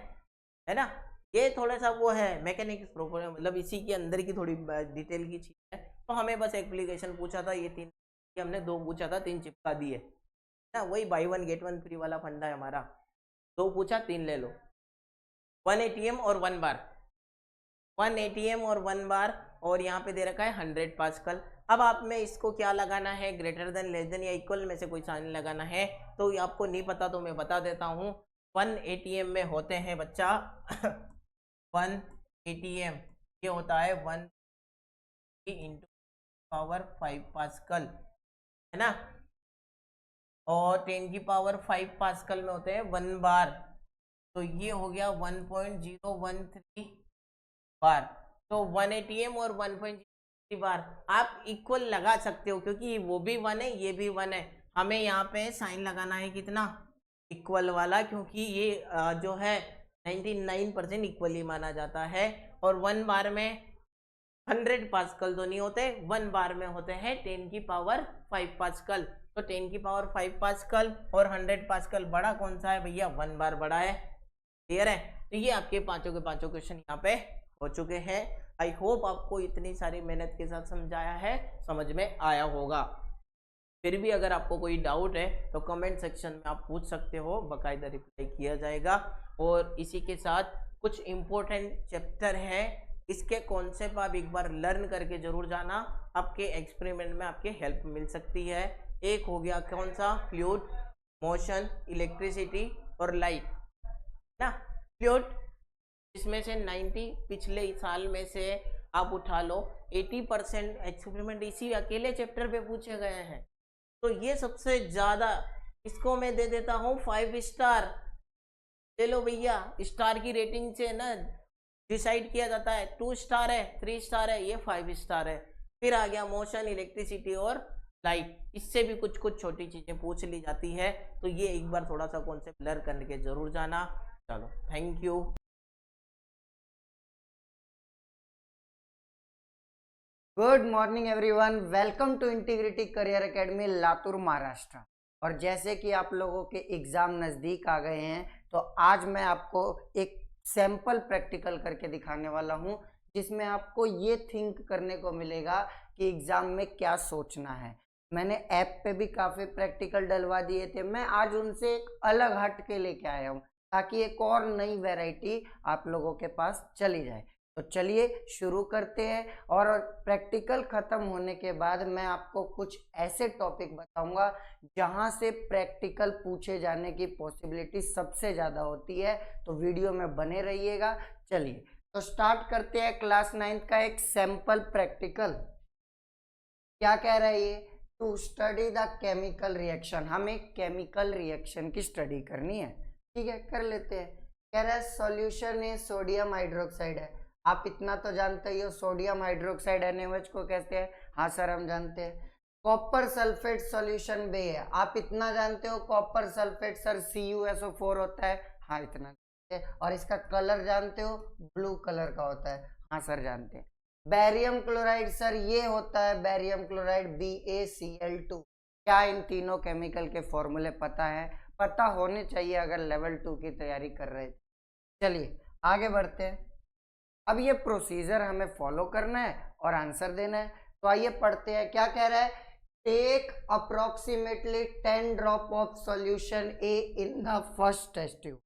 ना। ये थोड़ा सा वो है मैकेनिक्स प्रोपर, मतलब इसी के अंदर की थोड़ी डिटेल की चीज है। तो हमें बस एप्लीकेशन पूछा था, ये 3 हमने 2 पूछा था, 3 चिपका दिए ना। वही बाई 1 गेट 1 फ्री वाला फंडा है हमारा। 2 पूछा 3 ले लो। 1 ATM और 1 बार, 1 ATM और 1 बार, और यहाँ पे दे रखा है 100 पास्कल। अब आप में इसको क्या लगाना है, ग्रेटर देन, लेस देन या इक्वल में से कोई साइन लगाना है। तो आपको नहीं पता तो मैं बता देता हूँ। 1 ATM में होते हैं बच्चा 1 ATM ये होता है 1 × 10⁻⁵ पास्कल, है ना। और 10⁻⁵ पास्कल में होते हैं 1 बार, तो ये हो गया 1.013 बार। तो 1 ATM और 1.0 बार आप इक्वल लगा सकते हो, क्योंकि वो भी 1 है ये भी 1 है। हमें यहाँ पे साइन लगाना है कितना, इक्वल वाला, क्योंकि ये जो है 99% इक्वली माना जाता है। और 1 बार में 100 पास्कल तो नहीं होते, 1 बार में होते हैं 10⁻⁵ पास्कल। तो 10⁻⁵ पास्कल और 100 पास्कल बड़ा कौन सा है भैया, 1 बार बड़ा है। क्लियर है। तो ये आपके पांचों के पांचों क्वेश्चन यहाँ पे हो चुके हैं। आई होप आपको इतनी सारी मेहनत के साथ समझाया है, समझ में आया होगा। फिर भी अगर आपको कोई डाउट है तो कमेंट सेक्शन में आप पूछ सकते हो, बाकायदा रिप्लाई किया जाएगा। और इसी के साथ कुछ इम्पोर्टेंट चैप्टर है, इसके कॉन्सेप्ट आप एक बार लर्न करके जरूर जाना, आपके एक्सपेरिमेंट में आपके हेल्प मिल सकती है। एक हो गया कौन सा, फ्लूइड, मोशन, इलेक्ट्रिसिटी और लाइट ना। फ्लूइड इसमें से 90 पिछले साल में से आप उठा लो 80% एक्सपेरिमेंट इसी अकेले चैप्टर पे पूछे गए हैं। तो ये सबसे ज्यादा, इसको मैं दे देता हूँ 5 स्टार। ले लो भैया, स्टार की रेटिंग से ना डिसाइड किया जाता है, 2 स्टार है, 3 स्टार है, ये 5 स्टार है। फिर आ गया मोशन, इलेक्ट्रिसिटी और लाइट, इससे भी कुछ कुछ छोटी चीजें पूछ ली जाती है। तो ये एक बार थोड़ा सा कॉन्सेप्ट लर्न करके जरूर जाना। चलो thank you. Good morning everyone, welcome to integrity career academy Latur Maharashtra. और जैसे कि आप लोगों के एग्जाम नज़दीक आ गए हैं, तो आज मैं आपको एक सैंपल प्रैक्टिकल करके दिखाने वाला हूं, जिसमें आपको ये थिंक करने को मिलेगा कि एग्जाम में क्या सोचना है। मैंने ऐप पे भी काफ़ी प्रैक्टिकल डलवा दिए थे, मैं आज उनसे एक अलग हट के लेके आया हूँ ताकि एक और नई वैरायटी आप लोगों के पास चली जाए। तो चलिए शुरू करते हैं। और प्रैक्टिकल खत्म होने के बाद मैं आपको कुछ ऐसे टॉपिक बताऊंगा जहां से प्रैक्टिकल पूछे जाने की पॉसिबिलिटी सबसे ज़्यादा होती है, तो वीडियो में बने रहिएगा। चलिए तो स्टार्ट करते हैं क्लास 9th का एक सैंपल प्रैक्टिकल। क्या कह रहा है ये? To study the chemical reaction, हमें केमिकल रिएक्शन की स्टडी करनी है। ठीक है, कर लेते हैं। कह रहा है सॉल्यूशन है सोडियम हाइड्रोक्साइड है। आप इतना तो जानते ही हो, सोडियम हाइड्रोक्साइड NaOH को कहते हैं। हाँ सर हम जानते हैं। कॉपर सल्फेट सॉल्यूशन बे है, आप इतना जानते हो, कॉपर सल्फेट सर CuSO4 होता है। हाँ इतना जानते हैं। और इसका कलर जानते हो, ब्लू कलर का होता है। हाँ सर जानते हैं। बैरियम क्लोराइड सर ये होता है बैरियम क्लोराइड BaCl2। क्या इन तीनों केमिकल के फॉर्मूले पता है? पता होने चाहिए अगर लेवल 2 की तैयारी कर रहे थे। चलिए आगे बढ़ते हैं। अब ये प्रोसीजर हमें फॉलो करना है और आंसर देना है। तो आइए पढ़ते हैं। क्या कह रहा है? Take approximately 10 drop of solution A in the first test tube.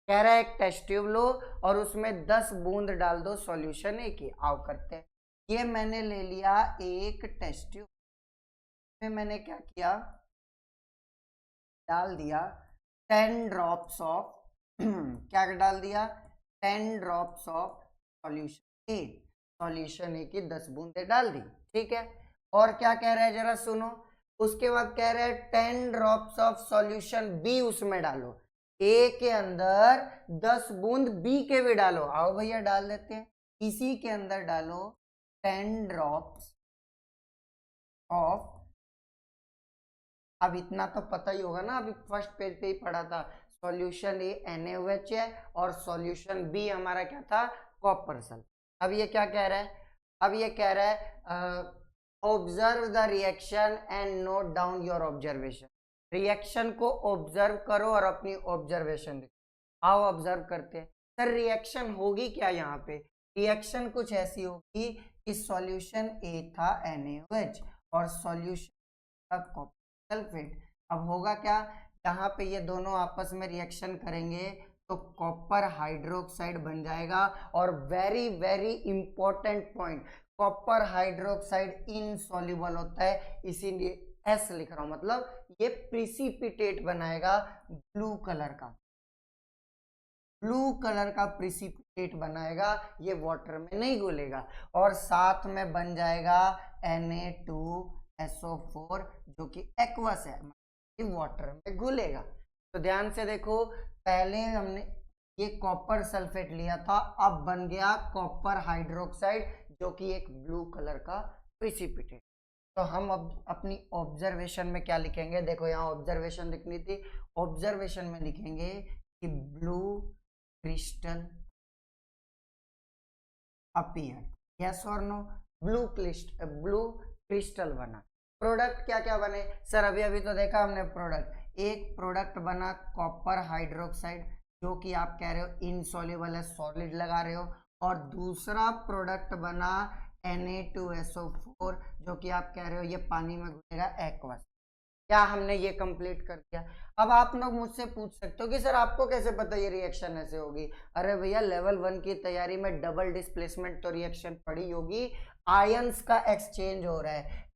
कह रहा है एक टेस्ट ट्यूब लो और उसमें 10 बूंद डाल दो सॉल्यूशन A की। आओ करते हैं। ये मैंने ले लिया एक टेस्ट ट्यूब में, मैंने क्या किया, डाल दिया 10 ड्रॉप्स ऑफ क्या डाल दिया? 10 drops of solution A. Solution A की 10 बूंदे डाल दी। ठीक है, और क्या कह रहा है जरा सुनो। उसके बाद कह रहा है 10 ड्रॉप्स ऑफ सॉल्यूशन बी उसमें डालो। ए के अंदर 10 बूंद बी के भी डालो। आओ भैया डाल देते हैं। इसी के अंदर डालो 10 ड्रॉप्स ऑफ, अब इतना तो पता ही होगा ना, अभी फर्स्ट पेज पे ही पढ़ा था। सॉल्यूशन ए NaOH है और सॉल्यूशन बी हमारा क्या था? Copper sulphate. अब ये क्या कह रहा है? अब ये कह रहा है observe the reaction and note down your observation. Reaction को ऑब्जर्व करो और अपनी ऑब्जर्वेशन लिखो। आओ ऑब्जर्व करते हैं। सर रिएक्शन होगी क्या यहाँ पे? रिएक्शन कुछ ऐसी होगी कि सॉल्यूशन ए था NaOH और सॉल्यूशन था कॉपर सल्फेट। अब होगा क्या? यहाँ पे ये दोनों आपस में रिएक्शन करेंगे तो कॉपर हाइड्रोक्साइड बन जाएगा। और very very important point, copper hydroxide insoluble होता है, इसीलिए S लिख रहा हूं। मतलब ये प्रिसिपिटेट बनाएगा ब्लू कलर का, ब्लू कलर का प्रिसिपिटेट बनाएगा, ये वाटर में नहीं घुलेगा। और साथ में बन जाएगा Na2SO4 जो कि एक्वस है, वाटर में घुलेगा। तो ध्यान से देखो, पहले हमने ये कॉपर सल्फेट लिया था, अब बन गया कॉपर हाइड्रोक्साइड जो कि एक ब्लू कलर का प्रिसिपिटेट। तो हम अब अपनी ऑब्जर्वेशन में क्या लिखेंगे? देखो यहाँ ऑब्जर्वेशन लिखनी थी, ऑब्जर्वेशन में लिखेंगे कि ब्लू क्रिस्टल अपीयर, यस और नो? ब्लू क्रिस्टल बना। प्रोडक्ट क्या क्या बने सर? अभी अभी तो देखा हमने प्रोडक्ट। एक प्रोडक्ट बना कॉपर हाइड्रोक्साइड जो कि आप कह रहे हो इनसॉल्युबल है, सॉलिड लगा रहे हो। और दूसरा प्रोडक्ट बना Na2SO4 जो कि आप कह रहे हो ये पानी में घुलेगा, एक्वस। क्या हमने ये कंप्लीट कर दिया? अब आप लोग मुझसे पूछ सकते हो कि सर आपको कैसे पता ये रिएक्शन ऐसे होगी? अरे भैया लेवल 1 की तैयारी में डबल डिस्प्लेसमेंट तो रिएक्शन पड़ी होगी। आयंस का एक्सचेंज हो रहा है।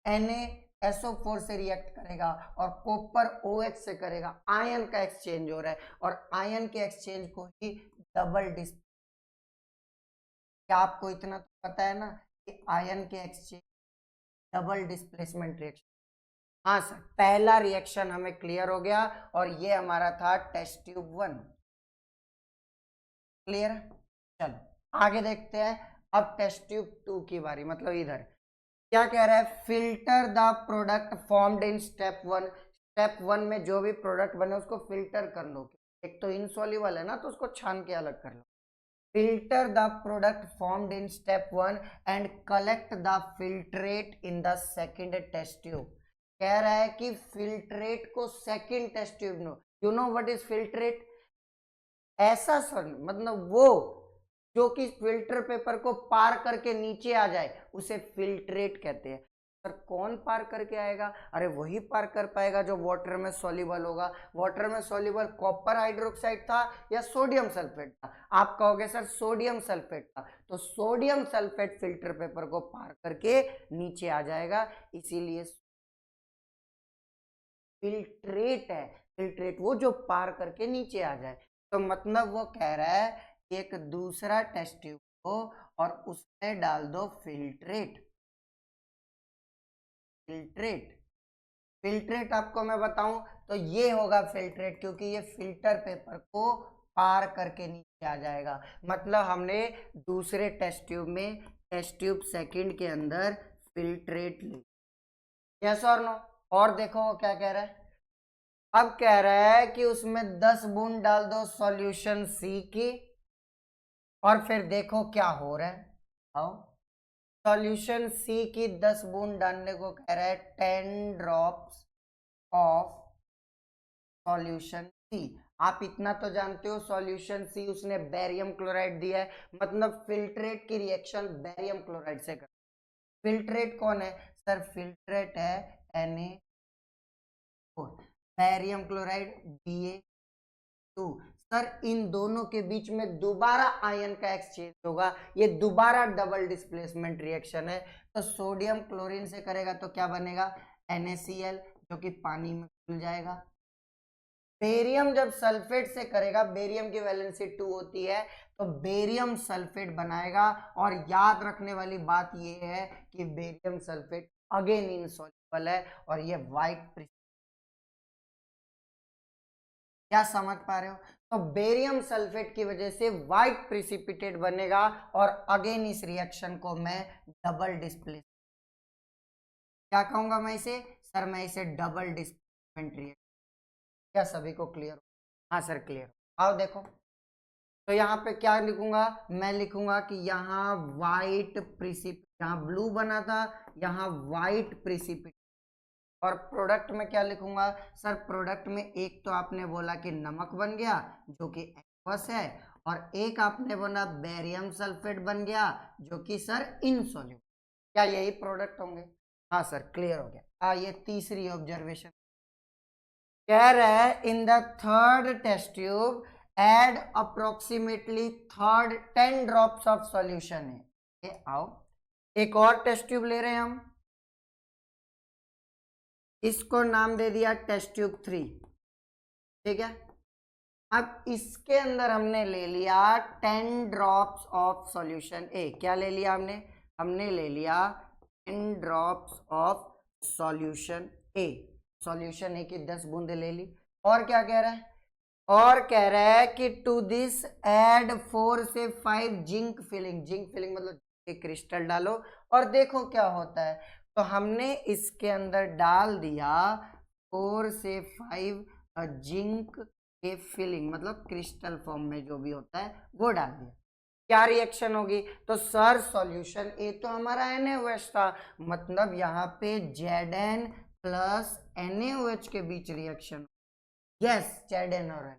NaSO4 से रिएक्ट करेगा और कॉपर OH से करेगा। आयन का एक्सचेंज हो रहा है और आयन के एक्सचेंज को ही डबल डिस्प्लेसमेंट। क्या आपको इतना तो पता है ना कि आयन के एक्सचेंज डबल डिस्प्लेसमेंट रिएक्शन? हाँ सर, पहला रिएक्शन हमें क्लियर हो गया और ये हमारा था टेस्ट ट्यूब 1। क्लियर? चलो आगे देखते हैं। अब टेस्ट ट्यूब 2 की बारी, मतलब इधर क्या कह रहा है? Filter the product formed in step 1। Step 1 में जो भी प्रोडक्ट बने उसको फिल्टर कर लो। एक तो इनसॉल्युबल है ना, तो उसको छान के अलग कर लो। Filter the product formed in step 1 and collect the filtrate in the second test tube. कह रहा है कि फिल्ट्रेट को second test tube no. You know what is filtrate? ऐसा सर, मतलब वो जो कि फिल्टर पेपर को पार करके नीचे आ जाए उसे फिल्ट्रेट कहते हैं। सर कौन पार करके आएगा? अरे वही पार कर पाएगा जो वाटर में सॉल्युबल होगा। वाटर में सॉल्युबल कॉपर हाइड्रोक्साइड था या सोडियम सल्फेट था? आप कहोगे सर सोडियम सल्फेट था, तो सोडियम सल्फेट फिल्टर पेपर को पार करके नीचे आ जाएगा, इसीलिए फिल्ट्रेट है। फिल्ट्रेट वो जो पार करके नीचे आ जाए। तो मतलब वो कह रहा है कि एक दूसरा टेस्ट ट्यूब को और उसमें डाल दो फिल्ट्रेट। फिल्ट्रेट फिल्ट्रेट आपको मैं बताऊं तो ये होगा फिल्ट्रेट, क्योंकि ये फिल्टर पेपर को पार करके नीचे आ जाएगा। मतलब हमने दूसरे टेस्ट ट्यूब में, टेस्ट ट्यूब सेकंड के अंदर फिल्ट्रेट ली। यस और नो? और देखो वो क्या कह रहा है। अब कह रहा है कि उसमें 10 बूंद डाल दो सॉल्यूशन सी की, और फिर देखो क्या हो रहा है। आओ, सॉल्यूशन सी की 10 बूंद डालने को कह रहा है 10 ड्रॉप्स ऑफ सॉल्यूशन सी। आप इतना तो जानते हो सॉल्यूशन सी उसने बेरियम क्लोराइड दिया है, मतलब फिल्ट्रेट की रिएक्शन बेरियम क्लोराइड से कर। फिल्ट्रेट कौन है सर? फिल्ट्रेट है Na4, barium chloride Ba2। Sir इन दोनों के बीच में दोबारा आयन का एक्सचेंज होगा, ये दोबारा डबल डिस्प्लेसमेंट रिएक्शन है। तो सोडियम क्लोरीन से करेगा तो क्या बनेगा? NaCl, जो कि पानी में घुल जाएगा। बेरियम जब सल्फेट से करेगा, बेरियम की वैलेंसी 2 होती है, तो बेरियम सल्फेट बनाएगा। और याद रखने वाली बात यह है कि बेरियम सल्फेट अगेन इनसॉल्युबल है, और ये व्हाइट। क्या समझ पा रहे हो? तो बेरियम सल्फेट की वजह से व्हाइट प्रिसिपिटेट बनेगा, और अगेन इस रिएक्शन को मैं डबल डिस्प्लेस, क्या कहूंगा मैं इसे? सर मैं इसे डबल डिस्प्लेसमेंट रिएक्शन। क्या सभी को क्लियर? हाँ सर क्लियर। आओ देखो, तो यहाँ पे क्या लिखूंगा? मैं लिखूंगा कि यहाँ व्हाइट प्रिसिपिट, यहाँ ब्लू बना था, यहाँ व्हाइट प्रिसिपिटेट। और प्रोडक्ट में क्या लिखूंगा? सर प्रोडक्ट में एक तो आपने बोला कि नमक बन गया जो कि एक्वस है, और एक आपने बोला बेरियम सल्फेट बन गया जो कि सर इनसॉल्युबल। क्या यही प्रोडक्ट होंगे? हाँ सर क्लियर हो गया। ये तीसरी ऑब्जर्वेशन कह रहा है, in the third test tube add approximately third 10 drops of solution है। आओ एक और टेस्ट ट्यूब ले रहे हैं हम, इसको नाम दे दिया टेस्ट ट्यूब 3। ठीक है, अब इसके अंदर हमने ले लिया 10 ड्रॉप्स ऑफ सॉल्यूशन ए। क्या ले लिया हमने? हमने ले लिया 10 drops of solution A. Solution A की 10 बूंदे ले ली। और क्या कह रहा है? और कह रहा है कि टू दिस ऐड 4 से 5 जिंक फिलिंग। जिंक फिलिंग मतलब क्रिस्टल डालो और देखो क्या होता है। तो हमने इसके अंदर डाल दिया 4 से 5 जिंक के फिलिंग, मतलब क्रिस्टल फॉर्म में जो भी होता है वो डाल दिया। क्या रिएक्शन होगी? तो सर सॉल्यूशन ए तो हमारा NaOH था, मतलब यहाँ पे Zn प्लस NaOH के बीच रिएक्शन। यस, Zn और N।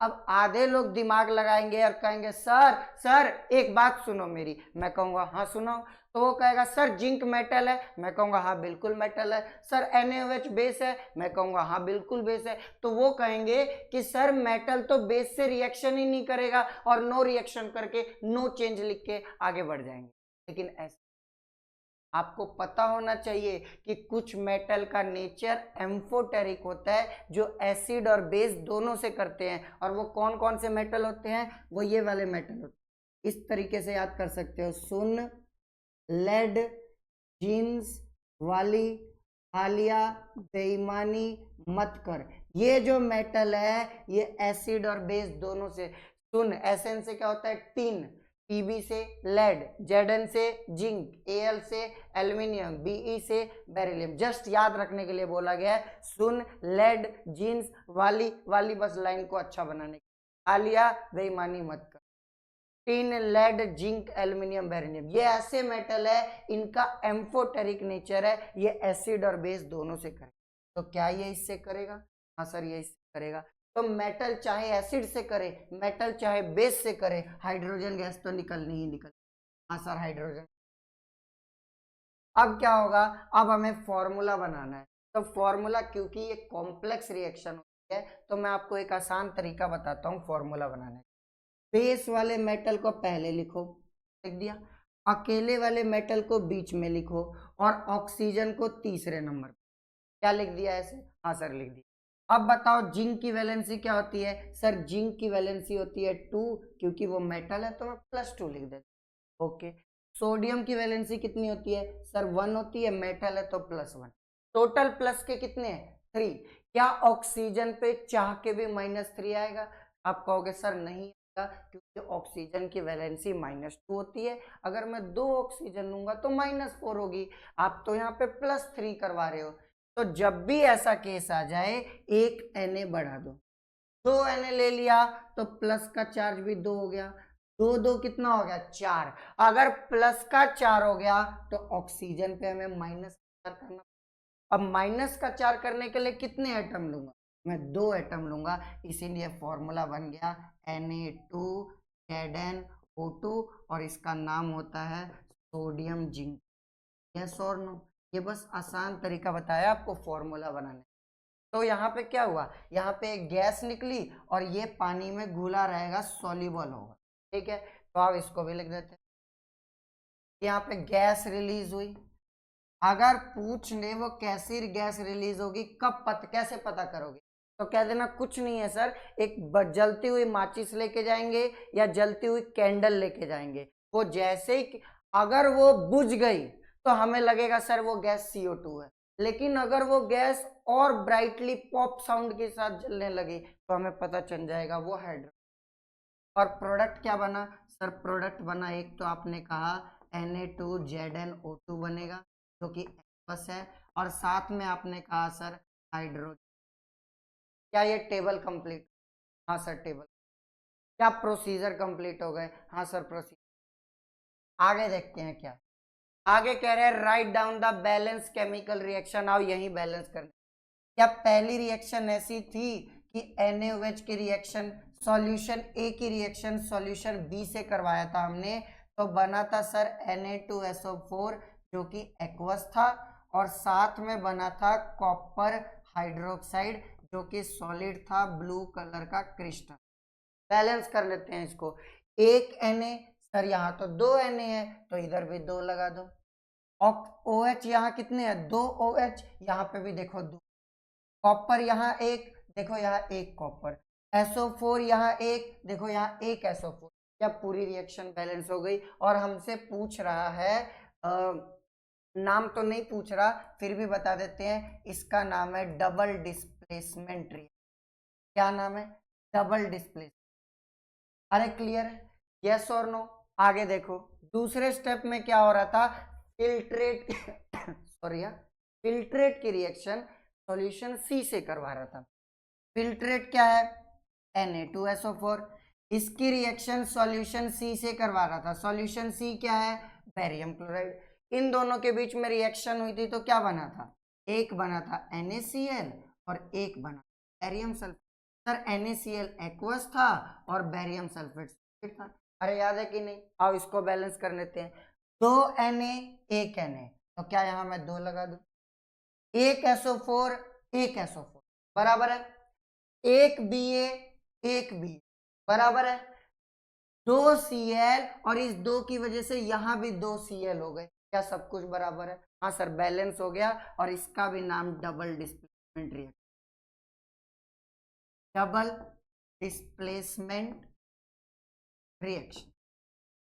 अब आधे लोग दिमाग लगाएंगे और कहेंगे सर सर एक बात सुनो मेरी। मैं कहूंगा हाँ सुनाओ। तो वो कहेगा सर जिंक मेटल है। मैं कहूंगा हाँ बिल्कुल मेटल है। सर NaOH बेस है। मैं कहूंगा हाँ बिल्कुल बेस है। तो वो कहेंगे कि सर मेटल तो बेस से रिएक्शन ही नहीं करेगा, और नो रिएक्शन करके नो चेंज लिख के आगे बढ़ जाएंगे। लेकिन ऐसा आपको पता होना चाहिए कि कुछ मेटल का नेचर एम्फोटेरिक होता है, जो एसिड और बेस दोनों से करते हैं। और वो कौन कौन से मेटल होते हैं? वो ये वाले मेटल होते हैं। इस तरीके से याद कर सकते हो, सुन, लेड, जिंस, वाली, हालिया, बेईमानी, मत कर। ये जो मेटल है ये एसिड और बेस दोनों से। सुन एसएन से क्या होता है? टिन, Pb से लेड, Zn से जिंक, Al से एल्यूमिनियम, Be से बेरिलियम। जस्ट याद रखने के लिए बोला गया है। सुन, लेड, जिंस, वाली, वाली बस लाइन को अच्छा बनाने के, आलिया, बेईमानी मत कर। Tin, lead, zinc, aluminium, beryllium, ये ऐसे मेटल है इनका एम्फोटेरिक नेचर है, ये एसिड और बेस दोनों से करे। तो क्या ये इससे करेगा? हाँ सर ये इससे करेगा। तो मेटल चाहे एसिड से करे, मेटल चाहे बेस से करे, हाइड्रोजन गैस तो निकलनी ही निकल। हाँ सर हाइड्रोजन अब क्या होगा, अब हमें फॉर्मूला बनाना है। तो फॉर्मूला, क्योंकि ये कॉम्प्लेक्स रिएक्शन होती है, तो मैं आपको एक आसान तरीका बताता हूँ फॉर्मूला बनाने का। बेस वाले मेटल को पहले लिखो, लिख दिया। अकेले वाले मेटल को बीच में लिखो और ऑक्सीजन को तीसरे नंबर। क्या लिख दिया ऐसे? हाँ सर, लिख दिया। अब बताओ जिंक की वैलेंसी क्या होती है? सर जिंक की वैलेंसी होती है 2, क्योंकि वो मेटल है तो मैं +2 लिख देता। ओके। सोडियम की वैलेंसी कितनी होती है? सर 1 होती है, मेटल है तो +1। टोटल प्लस के कितने हैं? 3। क्या ऑक्सीजन पे चाह के भी -3 आएगा? आप कहोगे सर नहीं, क्योंकि ऑक्सीजन की वैलेंसी -2 होती है। अगर मैं 2 ऑक्सीजन लूंगा तो -4 होगी। आप तो यहाँ पे +3 करवा रहे हो। तो जब भी ऐसा केस आ जाए, एक Na बढ़ा दो। 2 Na ले लिया तो प्लस का चार्ज भी 2 हो गया। 2 2 कितना हो गया? 4। अगर प्लस का 4 हो गया तो ऑक्सीजन पे हमें -4 करना। अब -4 करने के लिए कितने एटम लूंगा? मैं 2 एटम लूंगा, इसीलिए फॉर्मूला बन गया Na2ZnO2 और इसका नाम होता है सोडियम जिंक। यस और नो? ये बस आसान तरीका बताया आपको फॉर्मूला बनाने। तो यहाँ पे क्या हुआ, यहाँ पे एक गैस निकली और ये पानी में घुला रहेगा, सॉल्युबल होगा। ठीक है, तो आप इसको भी लिख देते हैं। यहाँ पे गैस रिलीज हुई। अगर पूछ ले वो कैसी गैस रिलीज होगी, कब कैसे पता करोगे? तो कह देना कुछ नहीं है सर, एक जलती हुई माचिस लेके जाएंगे या जलती हुई कैंडल लेके जाएंगे। वो जैसे ही अगर वो बुझ गई तो हमें लगेगा सर वो गैस CO2 है, लेकिन अगर वो गैस और ब्राइटली पॉप साउंड के साथ जलने लगी तो हमें पता चल जाएगा वो हाइड्रोजन। और प्रोडक्ट क्या बना? सर प्रोडक्ट बना, एक तो आपने कहा Na2ZnO2 बनेगा जो कि एक्वस है, और साथ में आपने कहा सर हाइड्रोजन। क्या ये टेबल कंप्लीट? हाँ सर टेबल। क्या प्रोसीजर कंप्लीट हो गए? हाँ सर प्रोसीजर। आगे देखते हैं क्या आगे कह रहे हैं, write down the balance chemical reaction. आओ यही बैलेंस करने। क्या पहली रिएक्शन ऐसी थी कि NaOH की रिएक्शन सॉल्यूशन ए की रिएक्शन सॉल्यूशन बी से करवाया था हमने, तो बना था सर Na2SO4 जो कि एक्वस था, और साथ में बना था कॉपर हाइड्रोक्साइड जो कि सॉलिड था, ब्लू कलर का क्रिस्टल। बैलेंस कर लेते हैं इसको। एक Na, सर यहाँ तो 2 Na है तो इधर भी 2 लगा दो। OH यहाँ कितने हैं? 2 OH, यहाँ पे भी देखो 2। कॉपर यहाँ एक, देखो यहाँ एक कॉपर। SO4 यहाँ एक, देखो यहाँ एक SO4। क्या पूरी रिएक्शन बैलेंस हो गई? और हमसे पूछ रहा है नाम तो नहीं पूछ रहा, फिर भी बता देते हैं, इसका नाम है डबल डिस्प्लेसमेंट रिएक्शन। क्या नाम है? Double displacement. अरे क्लियर है? यस और नो? आगे देखो दूसरे स्टेप में क्या हो रहा था, फिल्ट्रेट सॉरी फिल्ट्रेट की रिएक्शन सॉल्यूशन सी से करवा रहा था। फिल्ट्रेट क्या है? Na2SO4। इसकी रिएक्शन सॉल्यूशन सी से करवा रहा था। सॉल्यूशन सी क्या है? Barium chloride. इन दोनों के बीच में रिएक्शन हुई थी तो क्या बना था? एक बना था NaCl और एक बना barium sulphate. Sir NaCl aqueous था और बेरियम सल्फेट था। अरे याद है कि नहीं? आओ इसको बैलेंस कर लेते हैं। 2 Na, 1 Na, तो क्या यहाँ मैं 2 लगा दूं? एक SO4, एक SO4 बराबर है, एक Ba, एक B बराबर है, 2 Cl, और इस 2 की वजह से यहां भी 2 Cl हो गए। क्या सब कुछ बराबर है? हाँ सर बैलेंस हो गया, और इसका भी नाम double displacement reaction, double displacement reaction.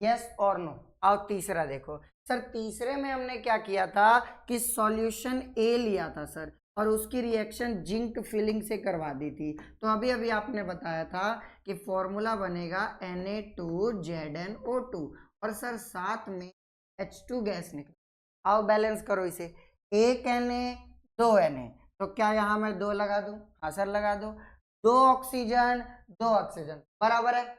Yes और नो? आओ तीसरा देखो। सर तीसरे में हमने क्या किया था कि सॉल्यूशन ए लिया था सर, और उसकी रिएक्शन जिंक फिलिंग से करवा दी थी। तो अभी अभी आपने बताया था कि फॉर्मूला बनेगा Na2ZnO2, और सर साथ में H2 गैस निकला। आओ बैलेंस करो इसे। एक Na, 2 Na, तो क्या यहाँ मैं 2 लगा दूं? हाँ सर लगा दो। 2 ऑक्सीजन, 2 ऑक्सीजन बराबर है,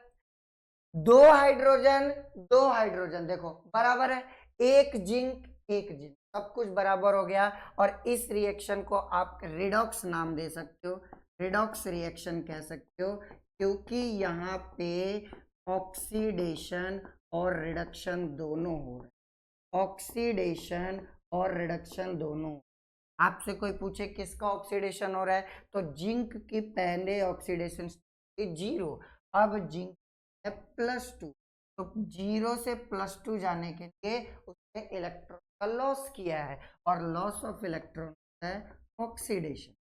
2 हाइड्रोजन, 2 हाइड्रोजन देखो बराबर है, एक जिंक, एक जिंक, सब कुछ बराबर हो गया। और इस रिएक्शन को आप रिडॉक्स नाम दे सकते हो, रिडॉक्स रिएक्शन कह सकते हो, क्योंकि यहाँ पे ऑक्सीडेशन और रिडक्शन दोनों हो रहे हैं। ऑक्सीडेशन और रिडक्शन दोनों। आपसे कोई पूछे किसका ऑक्सीडेशन हो रहा है, तो जिंक की पहले ऑक्सीडेशन 0, अब जिंक है +2, तो 0 से +2 जाने के लिए उसने इलेक्ट्रॉन का लॉस किया है, और लॉस ऑफ इलेक्ट्रॉन है ऑक्सीडेशन।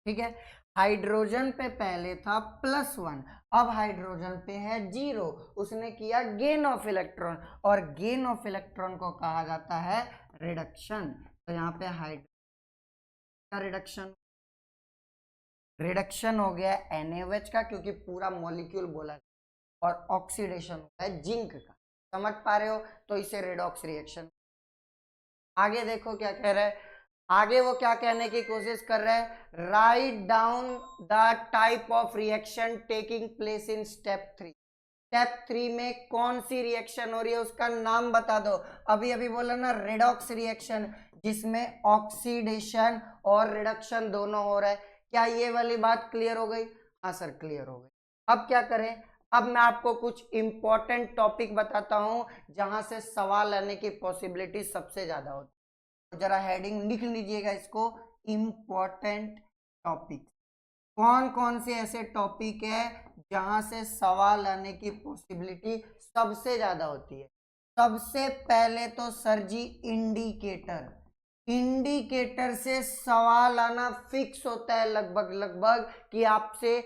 ठीक है, हाइड्रोजन पे पहले था +1, अब हाइड्रोजन पे है 0, उसने किया गेन ऑफ इलेक्ट्रॉन, और गेन ऑफ इलेक्ट्रॉन को कहा जाता है रिडक्शन। तो यहाँ पे हाइड्रोजन का रिडक्शन हो गया NaOH का, क्योंकि पूरा मॉलिक्यूल बोला, और ऑक्सीडेशन होता है जिंक का। समझ पा रहे हो, तो इसे रेडॉक्स रिएक्शन। आगे देखो क्या कह रहा है, आगे वो क्या कहने की कोशिश कर रहा है, write down the type of reaction taking place in step 3। Step 3 में कौन सी रिएक्शन हो रही है उसका नाम बता दो। अभी अभी बोला ना रेडॉक्स रिएक्शन, जिसमें ऑक्सीडेशन और रिडक्शन दोनों हो रहा है। क्या ये वाली बात क्लियर हो गई? हाँ सर क्लियर हो गई। अब क्या करें, अब मैं आपको कुछ इंपॉर्टेंट टॉपिक बताता हूं जहां से सवाल आने की पॉसिबिलिटी सबसे ज्यादा होती है। जरा हेडिंग लिख लीजिएगा इसको, इंपॉर्टेंट टॉपिक। कौन कौन से ऐसे टॉपिक है जहां से सवाल आने की पॉसिबिलिटी सबसे ज्यादा होती है? सबसे पहले तो सर जी इंडिकेटर। इंडिकेटर से सवाल आना फिक्स होता है लगभग लगभग, कि आपसे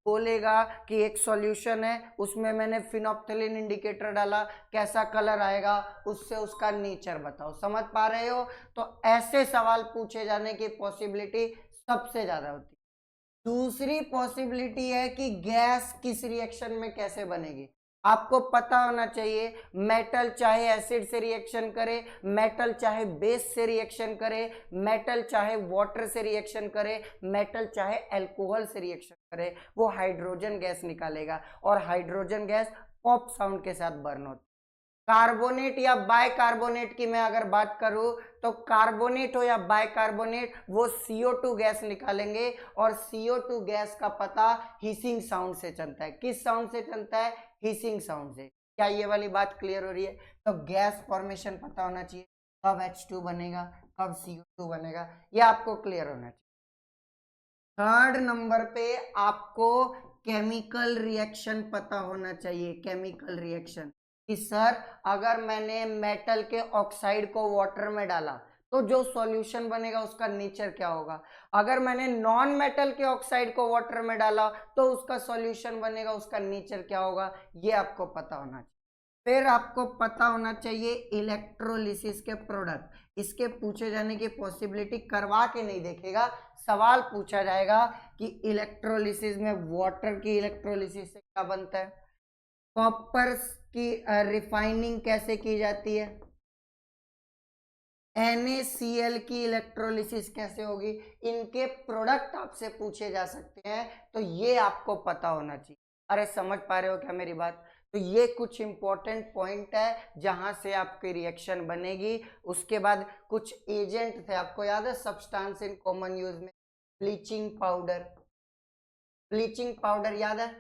बोलेगा कि एक सॉल्यूशन है, उसमें मैंने फिनोप्थेलिन इंडिकेटर डाला, कैसा कलर आएगा, उससे उसका नेचर बताओ। समझ पा रहे हो? तो ऐसे सवाल पूछे जाने की पॉसिबिलिटी सबसे ज्यादा होती है। दूसरी पॉसिबिलिटी है कि गैस किस रिएक्शन में कैसे बनेगी। आपको पता होना चाहिए, मेटल चाहे एसिड से रिएक्शन करे, मेटल चाहे बेस से रिएक्शन करे, मेटल चाहे वाटर से रिएक्शन करे, मेटल चाहे अल्कोहल से रिएक्शन करे, वो हाइड्रोजन गैस निकालेगा, और हाइड्रोजन गैस पॉप साउंड के साथ बर्न होती है। कार्बोनेट या बाइकार्बोनेट की मैं अगर बात करूं, तो कार्बोनेट हो या बाइकार्बोनेट, वो CO2 गैस निकालेंगे, और CO2 गैस का पता हिसिंग साउंड से चलता है। किस साउंड से चलता है? हिसिंग साउंड से। क्या ये वाली बात क्लियर हो रही है? तो गैस फॉर्मेशन पता होना चाहिए, कब H2 बनेगा, कब CO2 बनेगा, ये आपको क्लियर होना चाहिए। थर्ड नंबर पे आपको केमिकल रिएक्शन पता होना चाहिए। केमिकल रिएक्शन कि सर अगर मैंने मेटल के ऑक्साइड को वाटर में डाला तो जो सॉल्यूशन बनेगा उसका नेचर क्या होगा। अगर मैंने नॉन मेटल के ऑक्साइड को वाटर में डाला तो उसका सॉल्यूशन बनेगा, उसका नेचर क्या होगा, ये आपको पता होना चाहिए। फिर आपको पता होना चाहिए इलेक्ट्रोलिसिस के प्रोडक्ट। इसके पूछे जाने की पॉसिबिलिटी, करवा के नहीं देखेगा, सवाल पूछा जाएगा कि इलेक्ट्रोलिसिस में वाटर की इलेक्ट्रोलिसिस से क्या बनता है, कॉपर की रिफाइनिंग कैसे की जाती है, NaCl की इलेक्ट्रोलिसिस कैसे होगी, इनके प्रोडक्ट आपसे पूछे जा सकते हैं, तो ये आपको पता होना चाहिए। अरे समझ पा रहे हो क्या मेरी बात? तो ये कुछ इंपॉर्टेंट पॉइंट है जहां से आपकी रिएक्शन बनेगी। उसके बाद कुछ एजेंट थे, आपको याद है, सब्सटेंस इन कॉमन यूज में, ब्लीचिंग पाउडर, ब्लीचिंग पाउडर याद है।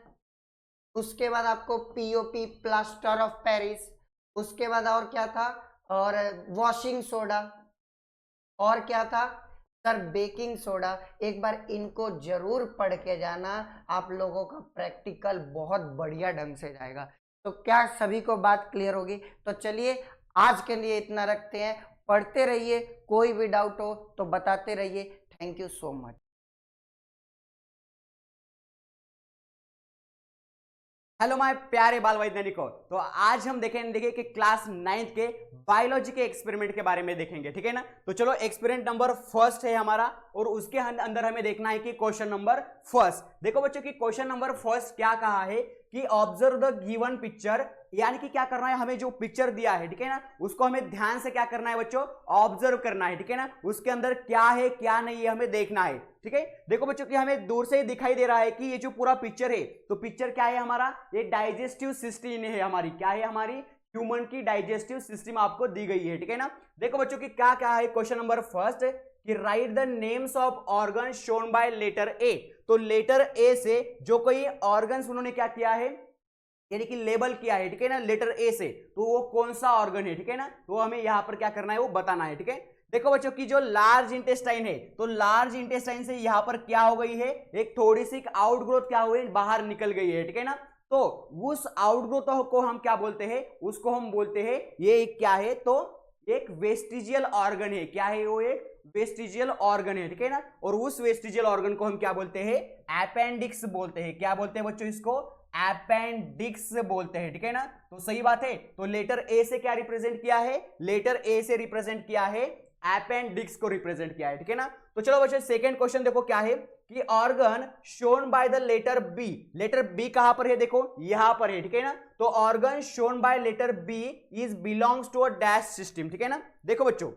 उसके बाद आपको POP, प्लास्टर ऑफ पेरिस। उसके बाद और क्या था, और वॉशिंग सोडा, और क्या था सर, बेकिंग सोडा। एक बार इनको जरूर पढ़ के जाना, आप लोगों का प्रैक्टिकल बहुत बढ़िया ढंग से जाएगा। तो क्या सभी को बात क्लियर होगी? तो चलिए आज के लिए इतना रखते हैं, पढ़ते रहिए, कोई भी डाउट हो तो बताते रहिए। Thank you so much. Hello my प्यारे बाल वैज्ञानिकों, तो आज हम देखिए कि क्लास 9th के बायोलॉजी के एक्सपेरिमेंट के बारे में देखेंगे, ठीक है ना। तो चलो एक्सपेरिमेंट नंबर फर्स्ट है हमारा, और उसके अंदर हमें देखना है कि क्वेश्चन नंबर फर्स्ट। देखो बच्चों कि क्वेश्चन नंबर फर्स्ट क्या कहा है कि ऑब्जर्व द गिवन पिक्चर, यानी कि क्या करना है, हमें जो पिक्चर दिया है, ठीक है ना, उसको हमें ध्यान से क्या करना है बच्चों, ऑब्जर्व करना है, ठीक है ना। उसके अंदर क्या है क्या नहीं है हमें देखना है, ठीक है। देखो बच्चों कि हमें दूर से ही दिखाई दे रहा है कि ये जो पूरा पिक्चर है, तो पिक्चर क्या है हमारा, ये डाइजेस्टिव सिस्टम है हमारी, क्या है हमारी, ह्यूमन की डाइजेस्टिव सिस्टम आपको दी गई है, ठीक है ना। देखो बच्चों कि क्या क्या है क्वेश्चन नंबर फर्स्ट कि write the names of organ shown by letter A. तो लेटर ए से जो कोई ऑर्गन्स उन्होंने क्या किया है, यानी कि लेबल किया है, ठीक है ना, लेटर ए से, तो वो कौन सा ऑर्गन है, ठीक है ना, तो हमें यहां पर क्या करना है वो बताना है, ठीक है। देखो बच्चों की जो लार्ज इंटेस्टाइन है, तो लार्ज इंटेस्टाइन से यहां पर क्या हो गई है, एक थोड़ी सी आउटग्रोथ क्या हुई, बाहर निकल गई है, ठीक है ना। तो उस आउटग्रोथ को हम क्या बोलते हैं, उसको हम बोलते हैं ये क्या है, तो एक वेस्टिजियल ऑर्गन है। क्या है वो, एक वेस्टिजियल ऑर्गन है, ठीक है ना। और उस वेस्टिजियल ऑर्गन को हम क्या बोलते हैं, अपेंडिक्स बोलते हैं। क्या बोलते हैं बच्चों इसको, अपेंडिक्स बोलते हैं, ठीक है ना। तो सही बात है। तो लेटर ए से क्या रिप्रेजेंट किया है, लेटर ए से रिप्रेजेंट किया है, अपेंडिक्स को रिप्रेजेंट किया है, ठीक है ना। तो चलो बच्चों सेकंड क्वेश्चन देखो क्या है कि organ shown by the letter B, letter B कहां पर है, देखो यहां पर है, ठीक है ना। तो organ shown by letter B is belongs to a dash system, ठीक है ना। देखो बच्चों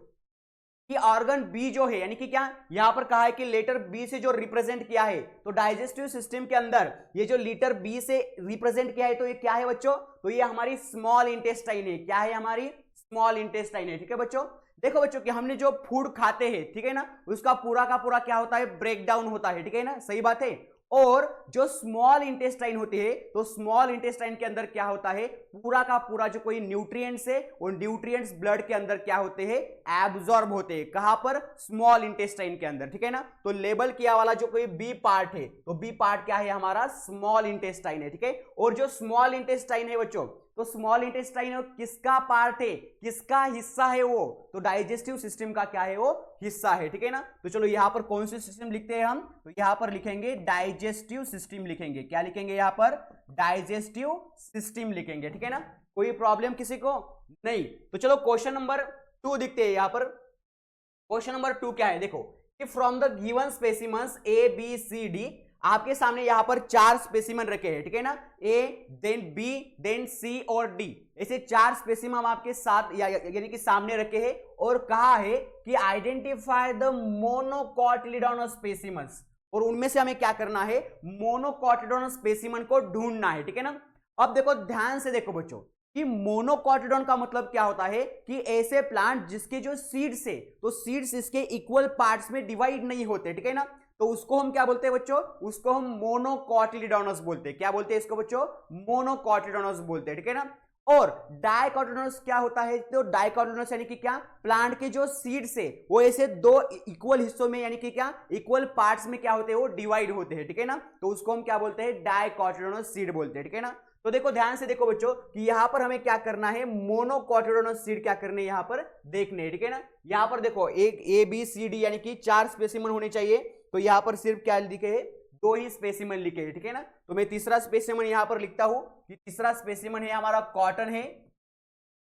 कि ऑर्गन बी जो है, यानी कि क्या यहां पर कहा है कि लेटर बी से जो रिप्रेजेंट किया है, तो डाइजेस्टिव सिस्टम के अंदर ये जो लेटर बी से रिप्रेजेंट किया है, तो ये क्या है बच्चों, तो ये हमारी स्मॉल इंटेस्टाइन है। क्या है, हमारी स्मॉल इंटेस्टाइन है, ठीक है बच्चों। देखो बच्चों कि हमने जो फूड खाते हैं, ठीक है ना, उसका पूरा का पूरा क्या होता है, ब्रेक डाउन होता है, ठीक है ना, सही बात है। और जो स्मॉल इंटेस्टाइन होती है, तो स्मॉल इंटेस्टाइन के अंदर क्या होता है, पूरा का पूरा जो कोई न्यूट्रिएंट्स है, वो न्यूट्रिएंट्स ब्लड के अंदर क्या होते हैं, एब्जॉर्ब होते हैं। कहां पर, स्मॉल इंटेस्टाइन के अंदर, ठीक है ना। तो लेबल किया वाला जो कोई बी पार्ट है, तो बी पार्ट क्या है हमारा, स्मॉल इंटेस्टाइन है, ठीक है। और जो स्मॉल इंटेस्टाइन है बच्चों, तो स्मॉल इंटेस्टाइन किसका पार्ट है, किसका हिस्सा है वो, तो डाइजेस्टिव सिस्टम का क्या है वो हिस्सा है, ठीक है ना। तो चलो यहां पर कौन सी सिस्टम लिखते हैं हम, तो यहां पर लिखेंगे डाइजेस्टिव सिस्टम लिखेंगे। क्या लिखेंगे यहां पर, डाइजेस्टिव सिस्टम लिखेंगे, ठीक है ना। कोई प्रॉब्लम किसी को नहीं। तो चलो क्वेश्चन नंबर 2 दिखते हैं यहां पर। क्वेश्चन नंबर 2 क्या है, देखो कि from the given specimens A B C D, आपके सामने यहां पर 4 स्पेसिमन रखे हैं, ठीक है ना, ए देन बी देन सी और डी, ऐसे 4 स्पेसिमन हम आपके साथ यानी कि सामने रखे हैं। और कहा है कि आइडेंटिफाई द मोनोकॉटिलिडोनस स्पेसिमन्स, और उनमें से हमें क्या करना है, मोनोकॉटिलिडोनस स्पेसिमन को ढूंढना है, ठीक है ना। अब देखो ध्यान से देखो बच्चों कि मोनोकॉटिडोन का मतलब क्या होता है कि ऐसे प्लांट जिसके जो सीड्स है, तो सीड्स इसके इक्वल पार्ट्स में डिवाइड नहीं होते, ठीक है ना। तो उसको हम क्या बोलते हैं बच्चों, उसको हम मोनोकॉटिलिडोनस बोलते हैं। क्या बोलते हैं इसको बच्चों, मोनोकॉटिलिडोनस बोलते हैं, ठीक है ना। और डाइकोटिलिडोनस क्या होता है, तो डाइकोटिलिडोनस यानी कि क्या, प्लांट के जो सीड्स है वो ऐसे 2 इक्वल हिस्सों में, यानी कि क्या इक्वल पार्ट्स में क्या होते हैं, वो डिवाइड होते हैं, ठीक है ना। तो उसको हम क्या बोलते हैं, डाइकोटिलिडोनस सीड बोलते हैं, ठीक है ना। तो देखो ध्यान से देखो बच्चों कि यहां पर हमें क्या करना है, मोनोकॉटिलिडोनस सीड क्या करने, यहां पर देखने, ठीक है ना। यहां पर देखो एक ए बी सी डी यानी कि 4 स्पेसिमन होने चाहिए, तो यहां पर सिर्फ क्या लिखे है, 2 ही स्पेसिमन लिखे हैं, ठीक है ना। तो मैं तीसरा स्पेसिमन यहां पर लिखता हूं कि तीसरा स्पेसिमन है हमारा कॉटन है,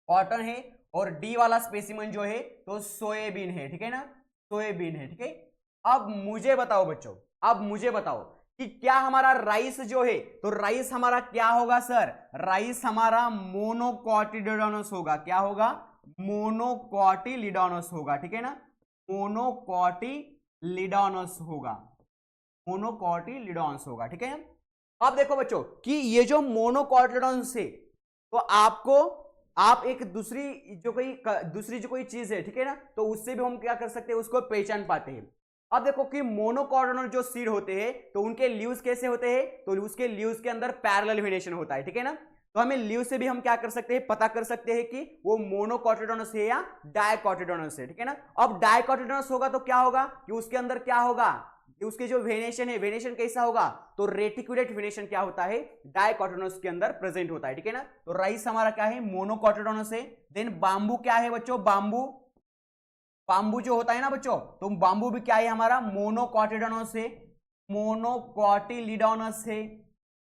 कॉटन है। और डी वाला स्पेसिमन जो है तो सोयाबीन है, ठीक है ना, सोयाबीन है, ठीक है। अब मुझे बताओ बच्चों, अब मुझे बताओ कि क्या हमारा राइस जो है, तो राइस हमारा क्या होगा सर, राइस हमारा मोनोकॉटिलिडोनस होगा। क्या होगा, मोनोकॉटिलिडोनस होगा, ठीक है ना, मोनोकॉटिलिडोनस होगा, मोनोकॉटिलिडोनस होगा, ठीक है। अब देखो बच्चों कि ये जो मोनोकॉटिलिडोनस है, तो आपको आप एक दूसरी जो कोई चीज है, ठीक है ना, तो उससे भी हम क्या कर सकते हैं, उसको पहचान पाते हैं। अब देखो कि मोनोकॉटिलिडोनस जो सीड होते हैं, तो उनके लीव्स कैसे होते हैं, तो उसके लीव्स के अंदर पैरेलल वेनेशन होता है, ठीक है ना। तो हमें लीव से भी हम क्या कर सकते हैं, पता कर सकते हैं कि वो मोनोकॉटिलिडोनस है या डाइकोटिलिडोनस है, ठीक है ना। अब डाइकोटिलिडोनस होगा तो क्या होगा कि उसके अंदर क्या होगा, कि उसके जो वेनेशन है, वेनेशन कैसा होगा, तो रेटिकुलेट वेनेशन क्या होता है, डाइकोटिलिडोनस के अंदर प्रेजेंट होता है, ठीक है ना। तो राइस हमारा क्या है, मोनोकॉटिलिडोनस है। देन बांबू क्या है बच्चों, बांबू, बांबू जो होता है ना बच्चों, तो बांबू भी क्या है हमारा, मोनोकॉटिलिडोनस है, मोनोकॉटिलिडोनस है,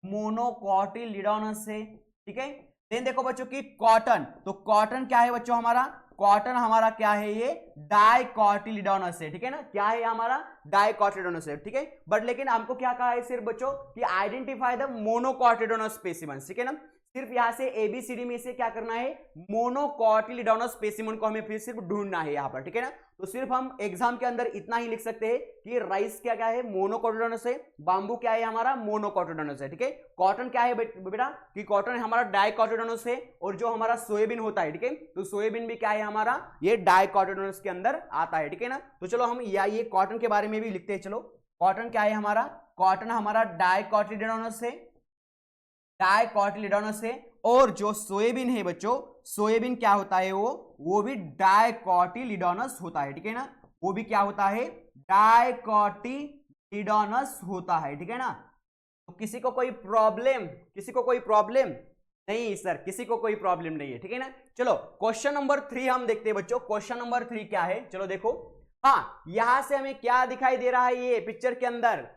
मोनोकॉटिलिडोनस है, ठीक है। देन देखो बच्चों कि कॉटन, तो कॉटन क्या है बच्चों हमारा, कॉटन हमारा क्या है, ये डाइकोटिलिडोनस है, ठीक है ना। क्या है हमारा, डाइकोटिलिडोनस है, ठीक है। बट लेकिन हमको क्या कहा है सिर्फ बच्चों कि आइडेंटिफाई द मोनोकॉटिलिडोनस स्पेसिमेंस, ठीक है ना। सिर्फ यहां से एबीसीडी में से क्या करना है, मोनोकॉटिलिडोनस स्पेसिमेन को हमें फिर सिर्फ ढूंढना है यहां पर, ठीक है ना। तो सिर्फ हम एग्जाम के अंदर इतना ही लिख सकते हैं कि राइस क्या क्या है, मोनोकॉटिलिडोनस है, बांबू क्या है हमारा, मोनोकॉटिलिडोनस है, ठीक है। कॉटन क्या है बेटा, कि कॉटन हमारा डाइकोटिलिडोनस है, और जो हमारा सोयाबीन होता है, ठीक है, तो सोयाबीन भी क्या है हमारा, ये डाइकोटिलिडोनस के अंदर आता है, ठीक है ना। तो चलो हम ये कॉटन के बारे में भी लिखते हैं। चलो कॉटन क्या है हमारा, कॉटन हमारा डाइकोटिलिडोनस है, डाइकोटिलिडोनस है। और जो सोयाबीन है बच्चों, सोयाबीन क्या होता है, वो भी डाइकोटिलिडोनस होता है, ठीक है ना, वो भी क्या होता है, डाइकोटिलिडोनस होता है, ठीक है ना। तो किसी को कोई प्रॉब्लम, किसी को कोई प्रॉब्लम नहीं सर, किसी को कोई प्रॉब्लम नहीं है, ठीक है ना। चलो क्वेश्चन नंबर 3 हम देखते हैं बच्चों। क्वेश्चन नंबर 3 क्या है, चलो देखो। हाँ, यहां से हमें क्या दिखाई दे रहा है, ये पिक्चर के अंदर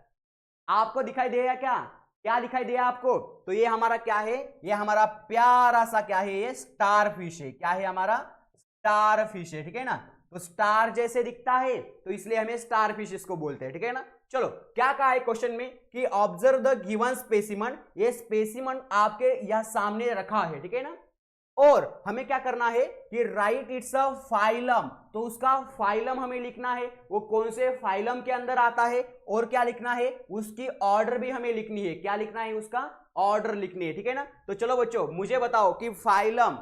आपको दिखाई देगा क्या, क्या दिखाई दिया आपको, तो ये हमारा क्या है, ये हमारा प्यारा सा क्या है, ये स्टार फिश है, क्या है हमारा, स्टार फिश है, ठीक है ना। तो स्टार जैसे दिखता है तो इसलिए हमें स्टार फिश इसको बोलते हैं, ठीक है ना। चलो क्या कहा है क्वेश्चन में कि ऑब्जर्व द गिवन स्पेसिमन, ये स्पेसिमन आपके यहां सामने रखा है, ठीक है ना। और हमें क्या करना है कि राइट इट्स अ फाइलम, तो उसका फाइलम हमें लिखना है, वो कौन से फाइलम के अंदर आता है, और क्या लिखना है, उसकी ऑर्डर भी हमें लिखनी है, क्या लिखना है, उसका ऑर्डर लिखनी है, ठीक है ना। तो चलो बच्चों मुझे बताओ कि फाइलम,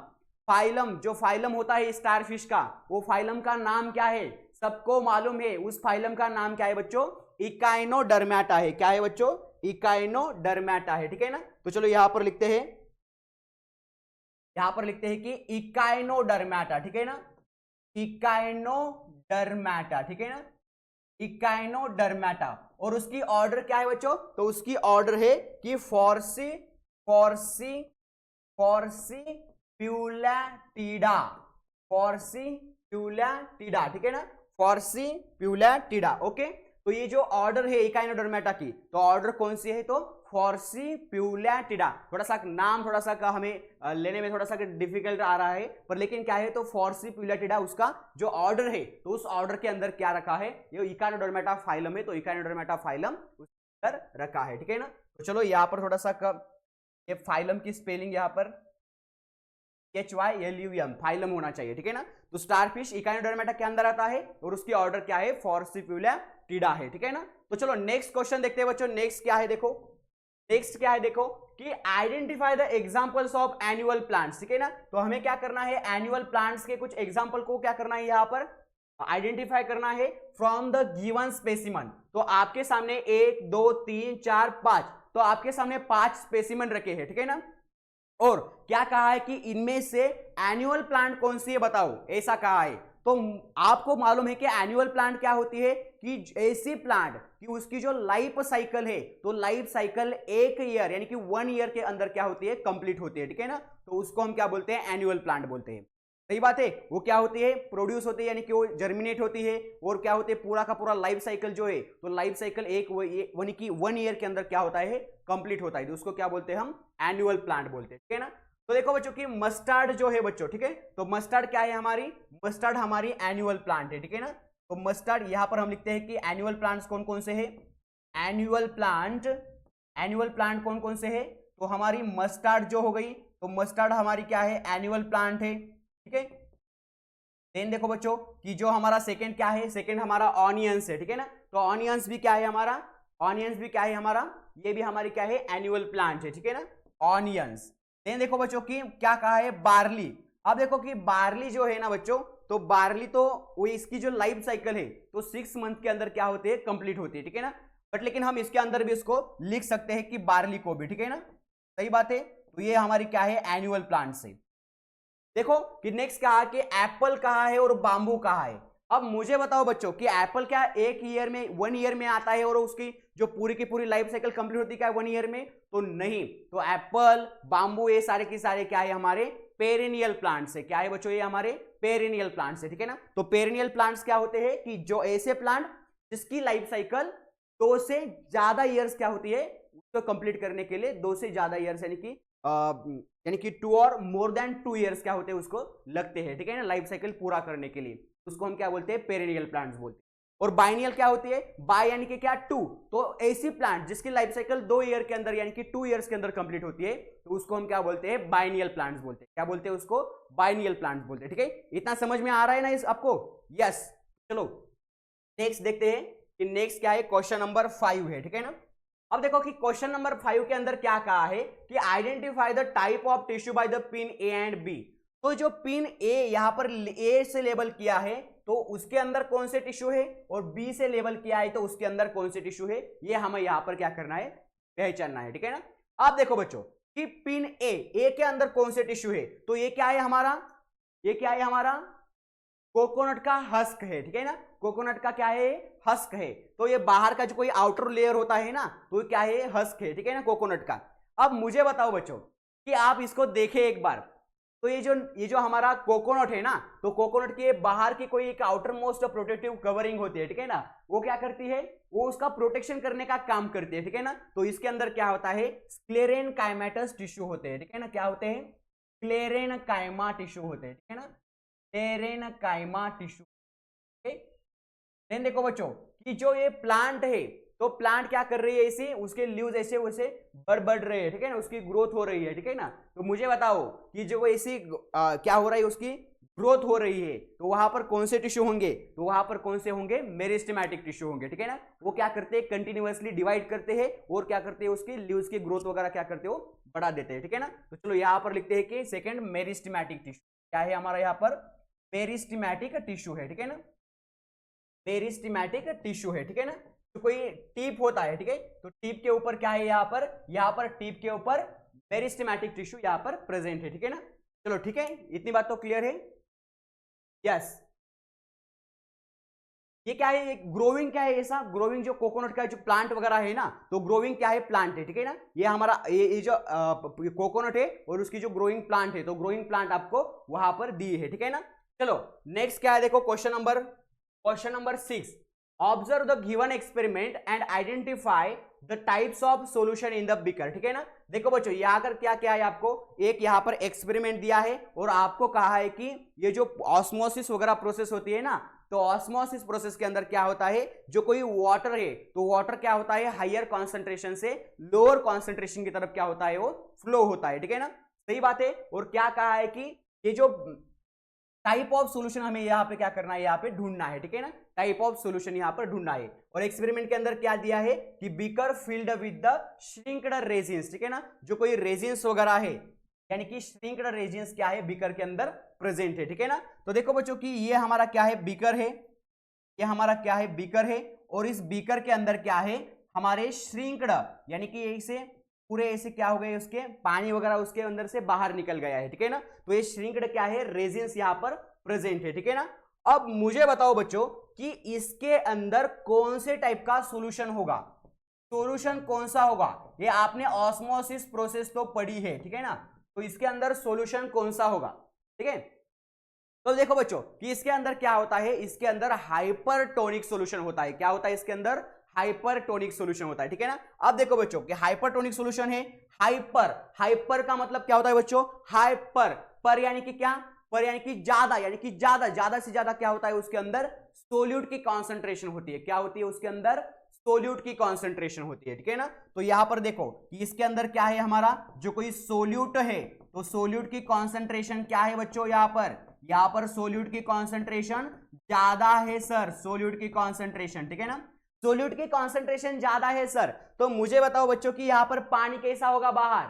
फाइलम जो फाइलम होता है स्टारफिश का, वो फाइलम का नाम क्या है, सबको मालूम है उस फाइलम का नाम क्या है बच्चों, इकाइनोडर्मेटा है, क्या है बच्चों, इकाइनोडर्मेटा है, ठीक है ना। तो चलो यहां पर लिखते हैं, यहां पर लिखते हैं कि इकाइनोडर्मेटा, ठीक है ना, इकाइनोडर्मेटा, ठीक है ना, इकाइनोडर्मेटा। और उसकी ऑर्डर क्या है बच्चों, तो उसकी ऑर्डर है कि फॉर्सी फॉर्सी फॉर्सीप्यूलेटिडा, फॉर्सीप्यूलेटिडा, ठीक है ना, फॉर्सीप्यूलेटिडा, ओके। तो ये जो ऑर्डर है इकाइनोडर्मेटा की, तो ऑर्डर कौन सी है, तो फॉर्सीप्यूलेटिडा। थोड़ा सा नाम थोड़ा सा का हमें लेने में थोड़ा सा डिफिकल्ट आ रहा है, पर लेकिन क्या है, तो फॉर्सीप्यूलेटिडा उसका जो ऑर्डर है, तो उस ऑर्डर के अंदर क्या रखा है, ये इकाइनोडर्मेटा फाइलम है, तो इकाइनोडर्मेटा फाइलम उसके अंदर रखा है, ठीक है ना। तो चलो यहाँ पर थोड़ा सा ये फाइलम की स्पेलिंग यहाँ पर HYLUM फाइलम होना चाहिए, ठीक है ना। तो स्टारफिश इकाइनोडर्मेटा के अंदर आता है और उसकी ऑर्डर क्या है, फॉर्सीप्यूलेटिडा है, ठीक है ना। तो चलो नेक्स्ट क्वेश्चन देखते हैं बच्चों। नेक्स्ट क्या है देखो, नेक्स्ट क्या है देखो कि identify the examples of annual plants, ठीक है ना। तो हमें क्या करना है, एनुअल प्लांट्स के कुछ एग्जांपल को क्या करना है, यहां पर आइडेंटिफाई करना है फ्रॉम द गिवन स्पेसिमन। तो आपके सामने 1 2 3 4 5, तो आपके सामने 5 स्पेसिमन रखे हैं, ठीक है ना। और क्या कहा है कि इनमें से एनुअल प्लांट कौन सी है बताओ, ऐसा कहा है। तो आपको मालूम है कि एनुअल प्लांट क्या होती है, कि ऐसी प्लांट कि उसकी जो लाइफ साइकिल है, तो लाइफ साइकिल 1 ईयर यानी कि 1 ईयर के अंदर क्या होती है, कंप्लीट होती है, ठीक है ना। तो उसको हम क्या बोलते हैं, एनुअल प्लांट बोलते हैं, सही बात है। वो क्या होती है, प्रोड्यूस होती है, यानी कि वो जर्मिनेट होती है, और क्या होती है, पूरा का पूरा लाइफ साइकिल जो है, तो लाइफ साइकिल यानी कि 1 ईयर के अंदर क्या होता है, कंप्लीट होता है, तो उसको क्या बोलते हैं हम, एनुअल प्लांट बोलते हैं, ठीक है ना। तो देखो बच्चों कि मस्टर्ड जो है बच्चों, ठीक है, तो मस्टर्ड क्या है हमारी, मस्टर्ड हमारी एनुअल प्लांट है, ठीक है ना। तो मस्टर्ड यहां पर हम लिखते हैं कि एनुअल प्लांट्स कौन कौन से हैं, एनुअल प्लांट कौन कौन से हैं, तो हमारी मस्टर्ड जो हो गई, तो मस्टर्ड हमारी क्या है, एनुअल प्लांट है, ठीक है। देन देखो बच्चों कि जो हमारा सेकंड क्या है, सेकंड हमारा ऑनियंस है, ठीक है ना। तो ऑनियंस भी क्या है हमारा, ऑनियंस भी क्या है हमारा, ये भी हमारी क्या है, एनुअल प्लांट है, ठीक है ना, ऑनियंस। देन देखो बच्चों कि क्या कहा है, बार्ली। अब देखो कि बार्ली जो है ना बच्चों, तो बार्ली तो वो इसकी जो लाइफ साइकिल है, तो 6 मंथ के अंदर क्या होती है, कंप्लीट होती है, ठीक है ना। बट लेकिन हम इसके अंदर भी इसको लिख सकते हैं कि बार्ली को भी, ठीक है ना, सही बात है। तो ये हमारी क्या है, एनुअल प्लांट से। देखो कि नेक्स्ट कहा कि एप्पल कहा है और बाम्बू कहा है। अब मुझे बताओ बच्चों कि एप्पल क्या 1 ईयर में 1 ईयर में आता है और उसकी जो पूरी की पूरी लाइफ साइकिल कंप्लीट होती है क्या 1 ईयर में, तो नहीं। तो एप्पल, बाम्बू ये सारे के सारे क्या है, हमारे पेरिनियल प्लांट्स है, क्या है बच्चों, ये हमारे पेरिनियल प्लांट्स है, ठीक है ना। तो पेरिनियल प्लांट्स क्या होते हैं कि जो ऐसे प्लांट जिसकी लाइफ साइकिल 2 से ज्यादा ईयर्स क्या होती है, उसको कंप्लीट करने के लिए 2 से ज्यादा ईयर्स यानी कि 2 और मोर देन 2 ईयर्स क्या होते हैं उसको लगते हैं, ठीक है ना, लाइफ साइकिल पूरा करने के लिए, उसको हम क्या बोलते हैं, पेरिनियल प्लांट्स बोलते हैं। और बाइनियल क्या होती है, बाय यानी कि क्या 2, तो ऐसी प्लांट जिसकी लाइफ साइकिल 2 ईयर के अंदर यानी कि 2 ईयर्स के अंदर कंप्लीट होती है, तो उसको हम क्या बोलते हैं, बाइनियल प्लांट्स बोलते हैं, क्या बोलते हैं उसको, बाइनियल प्लांट्स बोलते हैं, ठीक है। इतना समझ में आ रहा है ना इस आपको, यस। चलो नेक्स्ट देखते हैं कि नेक्स्ट क्या है, क्वेश्चन नंबर 5 है, ठीक है ना। अब देखो कि क्वेश्चन नंबर 5 के अंदर क्या कहा है कि identify the type of tissue by the pin A and B. तो जो पिन ए यहां पर ए से लेबल किया है, तो उसके अंदर कौन से टिश्यू है, और बी से लेबल किया है तो उसके अंदर कौन से टिश्यू है, ये हमें यहां पर क्या करना है, पहचानना है, ठीक है ना। अब देखो बच्चों कि पिन ए के अंदर कौन से टिश्यू है, तो ये क्या है हमारा, ये क्या है हमारा कोकोनट का हस्क है, ठीक है ना, कोकोनट का क्या है हस्क है। तो ये बाहर का जो कोई आउटर लेयर होता है ना, तो क्या है हस्क है, ठीक है ना, कोकोनट का। अब मुझे बताओ बच्चों कि आप इसको देखें एक बार, तो ये जो हमारा कोकोनट है ना, तो कोकोनट के बाहर की कोई एक आउटर मोस्ट प्रोटेक्टिव कवरिंग होती है, ठीक है ना, वो क्या करती है, वो उसका प्रोटेक्शन करने का काम करती है, ठीक है ना। तो इसके अंदर क्या होता है, स्क्लेरेनकाइमेटस टिश्यू होते हैं, ठीक है ना, क्या होते हैं, स्क्लेरेनकाइमा टिश्यू होते हैं, ठीक है ना, स्क्लेरेनकाइमा टिश्यू। देन देखो बच्चों कि जो ये प्लांट है, तो प्लांट क्या कर रही है, इसे उसके लीव्स ऐसे वैसे बढ़ रहे हैं, ठीक है ना, उसकी ग्रोथ हो रही है, ठीक है ना। तो मुझे बताओ कि जो ऐसी क्या हो रहा है, उसकी ग्रोथ हो रही है, तो वहां पर कौन से टिश्यू होंगे, तो वहां पर कौन से होंगे, मेरिस्टेमेटिक टिश्यू होंगे, ठीक है ना। वो क्या करते हैं, कंटिन्यूअसली डिवाइड करते हैं और क्या करते हैं, उसकी लीव्स की ग्रोथ वगैरह क्या करते हो, बढ़ा देते हैं, ठीक है ना। तो चलो यहाँ पर लिखते हैं कि सेकंड मेरिस्टेमेटिक टिश्यू क्या है हमारा, यहाँ पर मेरिस्टेमेटिक टिश्यू है, ठीक है ना, मेरिस्टेमेटिक टिश्यू है, ठीक है ना। तो कोई टिप होता है, ठीक है, तो टिप के ऊपर क्या है, यहाँ पर टिप के ऊपर मेरिस्टेमेटिक टिश्यू यहाँ पर प्रेजेंट है, ठीक है ना। चलो ठीक है, इतनी बात तो क्लियर है। यस, ये क्या है, ग्रोविंग क्या है, ऐसा ग्रोविंग जो कोकोनट का जो प्लांट वगैरह है ना, तो ग्रोविंग क्या है, प्लांट है, ठीक है ना। ये हमारा ये जो कोकोनट है और उसकी जो ग्रोइंग प्लांट है, तो ग्रोइंग प्लांट आपको वहां पर दी है, ठीक है ना। चलो नेक्स्ट क्या है, देखो question number 6, observe the given experiment and identify the types of solution in the beaker, ठीक है ना। देखो बच्चों यहाँ कर क्या है, आपको एक यहाँ पर एक्सपेरिमेंट दिया है और आपको कहा है कि ये जो ऑस्मोसिस वगैरह प्रोसेस होती है ना, तो ऑस्मोसिस प्रोसेस के अंदर क्या होता है, जो कोई वाटर है, तो वाटर क्या होता है, हायर कॉन्सेंट्रेशन से लोअर कॉन्सेंट्रेशन की तरफ क्या होता है, वो फ्लो होता है, ठीक है ना, सही बात है। और क्या कहा है कि ये जो टाइप ऑफ सॉल्यूशन हमें यहाँ पे क्या करना है, यहाँ पे ढूंढना है, ठीक है ना, टाइप ऑफ सॉल्यूशन यहाँ पर ढूंढना है। और एक्सपेरिमेंट के अंदर क्या दिया है कि beaker filled with the shrinked resins, ठीक है ना, जो कोई रेजिन्स वगैरह है, यानी कि श्रिंक्ड रेजिन्स क्या है, बीकर के अंदर प्रेजेंट है, ठीक है ना। तो देखो बच्चों कि ये हमारा क्या है, बीकर है, ये हमारा क्या है, बीकर है, और इस बीकर के अंदर क्या है, हमारे श्रिंक्ड, यानी कि इसे पूरे ऐसे क्या हो गए, उसके पानी वगैरह उसके अंदर से बाहर निकल गया है, ठीक है ना। तो ये श्रिंक्ड क्या है, रेजिन्स यहाँ पर प्रेजेंट है, ठीक है ना। अब मुझे बताओ बच्चों कि इसके अंदर कौन से टाइप का सॉल्यूशन होगा, सॉल्यूशन कौन सा होगा, ये आपने ऑस्मोसिस प्रोसेस तो पढ़ी है, ठीक है ना, तो इसके अंदर सॉल्यूशन कौन सा होगा, ठीक है। तो देखो बच्चों कि इसके अंदर क्या होता है, इसके अंदर हाइपरटोनिक सॉल्यूशन होता है, क्या होता है इसके अंदर, हाइपरटोनिक सॉल्यूशन होता है, ठीक है ना। अब देखो बच्चों कि हाइपरटोनिक सॉल्यूशन है, हाइपर का मतलब क्या होता है बच्चों, हाइपर, पर यानी कि क्या, पर यानी कि ज्यादा, यानी कि ज्यादा से ज्यादा क्या होता है, उसके अंदर सोल्यूट की कॉन्सेंट्रेशन होती है, क्या होती है उसके अंदर, सोल्यूट की कॉन्सेंट्रेशन होती है, ठीक है ना। तो यहां पर देखो कि इसके अंदर क्या है हमारा, जो कोई सोल्यूट है, तो सोल्यूट की कॉन्सेंट्रेशन क्या है बच्चों, यहां पर सोल्यूट की कॉन्सेंट्रेशन ज्यादा है सर, सोल्यूट की कॉन्सेंट्रेशन, ठीक है ना, सोल्यूट की कॉन्सेंट्रेशन ज्यादा है सर। तो मुझे बताओ बच्चों कि यहां पर पानी कैसा होगा, बाहर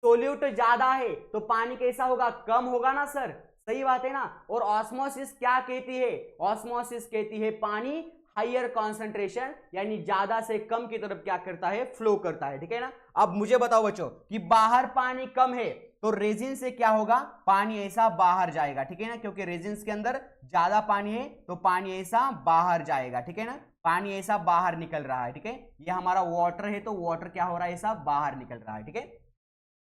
सोल्यूट ज्यादा है तो पानी कैसा होगा, कम होगा ना सर, सही बात है ना। और ऑस्मोसिस क्या कहती है, ऑस्मोसिस कहती है पानी हायर कॉन्सेंट्रेशन यानी ज्यादा से कम की तरफ क्या करता है, फ्लो करता है, ठीक है ना। अब मुझे बताओ बच्चों कि बाहर पानी कम है तो रेजिन से क्या होगा, पानी ऐसा बाहर जाएगा, ठीक है ना, क्योंकि रेजिन के अंदर ज्यादा पानी है तो पानी ऐसा बाहर जाएगा, ठीक है ना, पानी ऐसा बाहर निकल रहा है, ठीक है। ये हमारा वाटर है तो वाटर क्या हो रहा है, ऐसा बाहर निकल रहा है, ठीक है,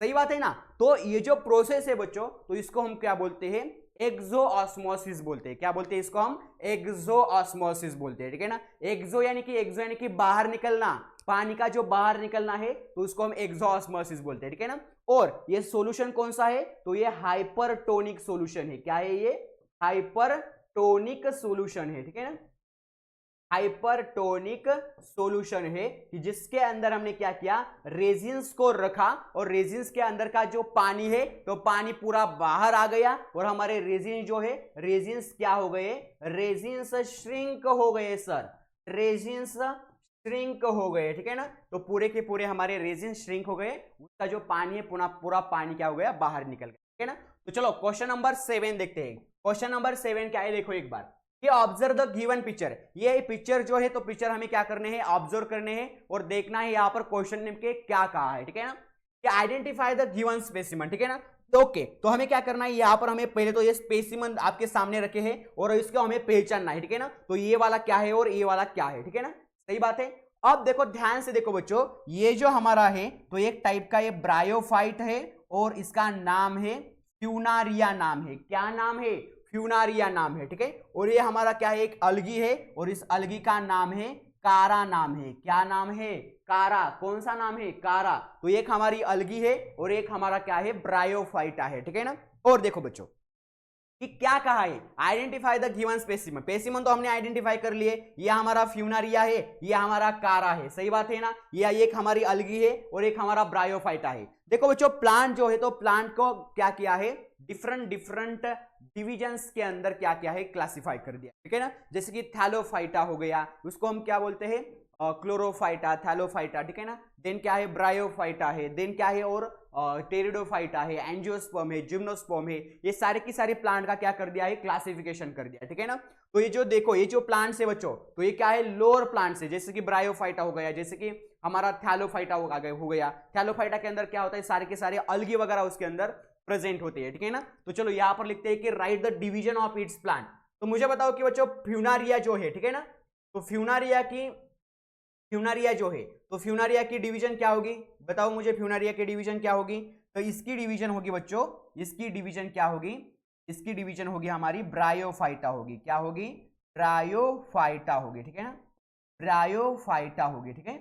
सही बात है ना। तो ये जो प्रोसेस है बच्चों, तो इसको हम क्या बोलते हैं, एक्सोऑस्मोसिस बोलते हैं, क्या बोलते हैं इसको हम, एक्सोऑस्मोसिस बोलते हैं, ठीक है ना। एक्सो यानी कि बाहर निकलना, पानी का जो बाहर निकलना है तो उसको हम एक्सोऑस्मोसिस बोलते हैं, ठीक है ना। और ये सॉल्यूशन कौन सा है, तो ये हाइपरटोनिक सॉल्यूशन है, क्या है ये, हाइपरटोनिक सॉल्यूशन है, ठीक है ना, हाइपरटोनिक सॉल्यूशन है कि जिसके अंदर हमने क्या किया, रेजिन्स को रखा और रेजिन्स के अंदर का जो पानी है तो पानी पूरा बाहर आ गया और हमारे रेजिन जो है, रेजिन्स क्या हो गए, रेजिन्स श्रिंक हो गए सर, रेजिन्स श्रिंक हो गए, ठीक है ना। तो पूरे के पूरे हमारे रेजिन श्रिंक हो गए, उसका जो पानी है पूरा पानी क्या हो गया, बाहर निकल गया, ठीक है ना। तो चलो क्वेश्चन नंबर 7 देखते हैं। क्वेश्चन नंबर 7 क्या है, देखो एक बार, ये ऑब्जर्व द गिवन पिक्चर, ये पिक्चर जो है तो पिक्चर हमें क्या करने हैं, ऑब्जर्व करने हैं और देखना है यहाँ पर क्वेश्चन के क्या कहा है, ठीक है ना। कि आइडेंटिफाई द गिवन स्पेसिमन, ठीक है ना। तो ओके, तो हमें क्या करना है, यहाँ पर हमें पहले तो ये स्पेसिमन आपके सामने रखे हैं और इसको हमें पहचानना है, ठीक है ना। तो ये वाला क्या है और ये वाला क्या है, ठीक है ना, सही बात है। अब देखो ध्यान से देखो बच्चों, ये जो हमारा है तो एक टाइप का ये ब्रायोफाइट है और इसका नाम है फ्यूनारिया नाम है। क्या नाम है, फ्यूनारिया नाम है, ठीक है। और ये हमारा क्या है, एक अलगी है और इस अलगी का नाम है कारा नाम है। क्या नाम है, कारा। कौन सा नाम है, कारा। तो एक हमारी अलगी है और एक हमारा क्या है, ब्रायोफाइटा है, ठीक है ना। और देखो बच्चों कि क्या कहा है, identify the given specimen. Specimen तो हमने आइडेंटिफाई कर लिए, ये हमारा फ्यूनारिया है, ये हमारा कारा है, सही बात है ना। ये एक हमारी अलगी है और एक हमारा ब्रायोफाइटा है। देखो बच्चों प्लांट जो है तो प्लांट को क्या किया है, डिफरेंट डिफरेंट डिविजन्स के अंदर क्या किया है, क्लासिफाई कर दिया, ठीक है ना। जैसे कि थैलोफाइटा हो गया, उसको हम क्या बोलते हैं, क्लोरोफाइटा, थैलोफाइटा, ठीक है ना। देन क्या है, ब्रायोफाइटा है। देन क्या है, और टेरिडोफाइटा है, एंजियोस्पर्म है, जिम्नोस्पर्म है। ये सारे की सारी प्लांट का क्या कर दिया है, क्लासिफिकेशन कर दिया, ठीक है ना। तो ये जो देखो, ये जो प्लांट्स है बच्चों, तो ये क्या है, लोअर प्लांट्स है, जैसे कि ब्रायोफाइटा हो गया, जैसे कि हमारा थैलोफाइटा हो गया। थैलोफाइटा के अंदर क्या होता है, सारे के सारे अलगी वगैरह उसके अंदर प्रेजेंट होते हैं, ठीक है ना। तो चलो यहां पर लिखते हैं कि write the division of its plant. तो मुझे बताओ कि बच्चों फ्यूनारिया जो है, ठीक है ना, तो फ्यूनारिया जो है तो फ्यूनारिया की डिवीजन क्या होगी, बताओ मुझे, फ्यूनारिया की डिवीजन क्या होगी। तो इसकी डिवीजन होगी बच्चों, इसकी डिवीजन क्या होगी, इसकी डिवीजन होगी हमारी ब्रायोफाइटा होगी। क्या होगी, ब्रायोफाइटा होगी, ठीक है ना, ब्रायोफाइटा होगी, ठीक है,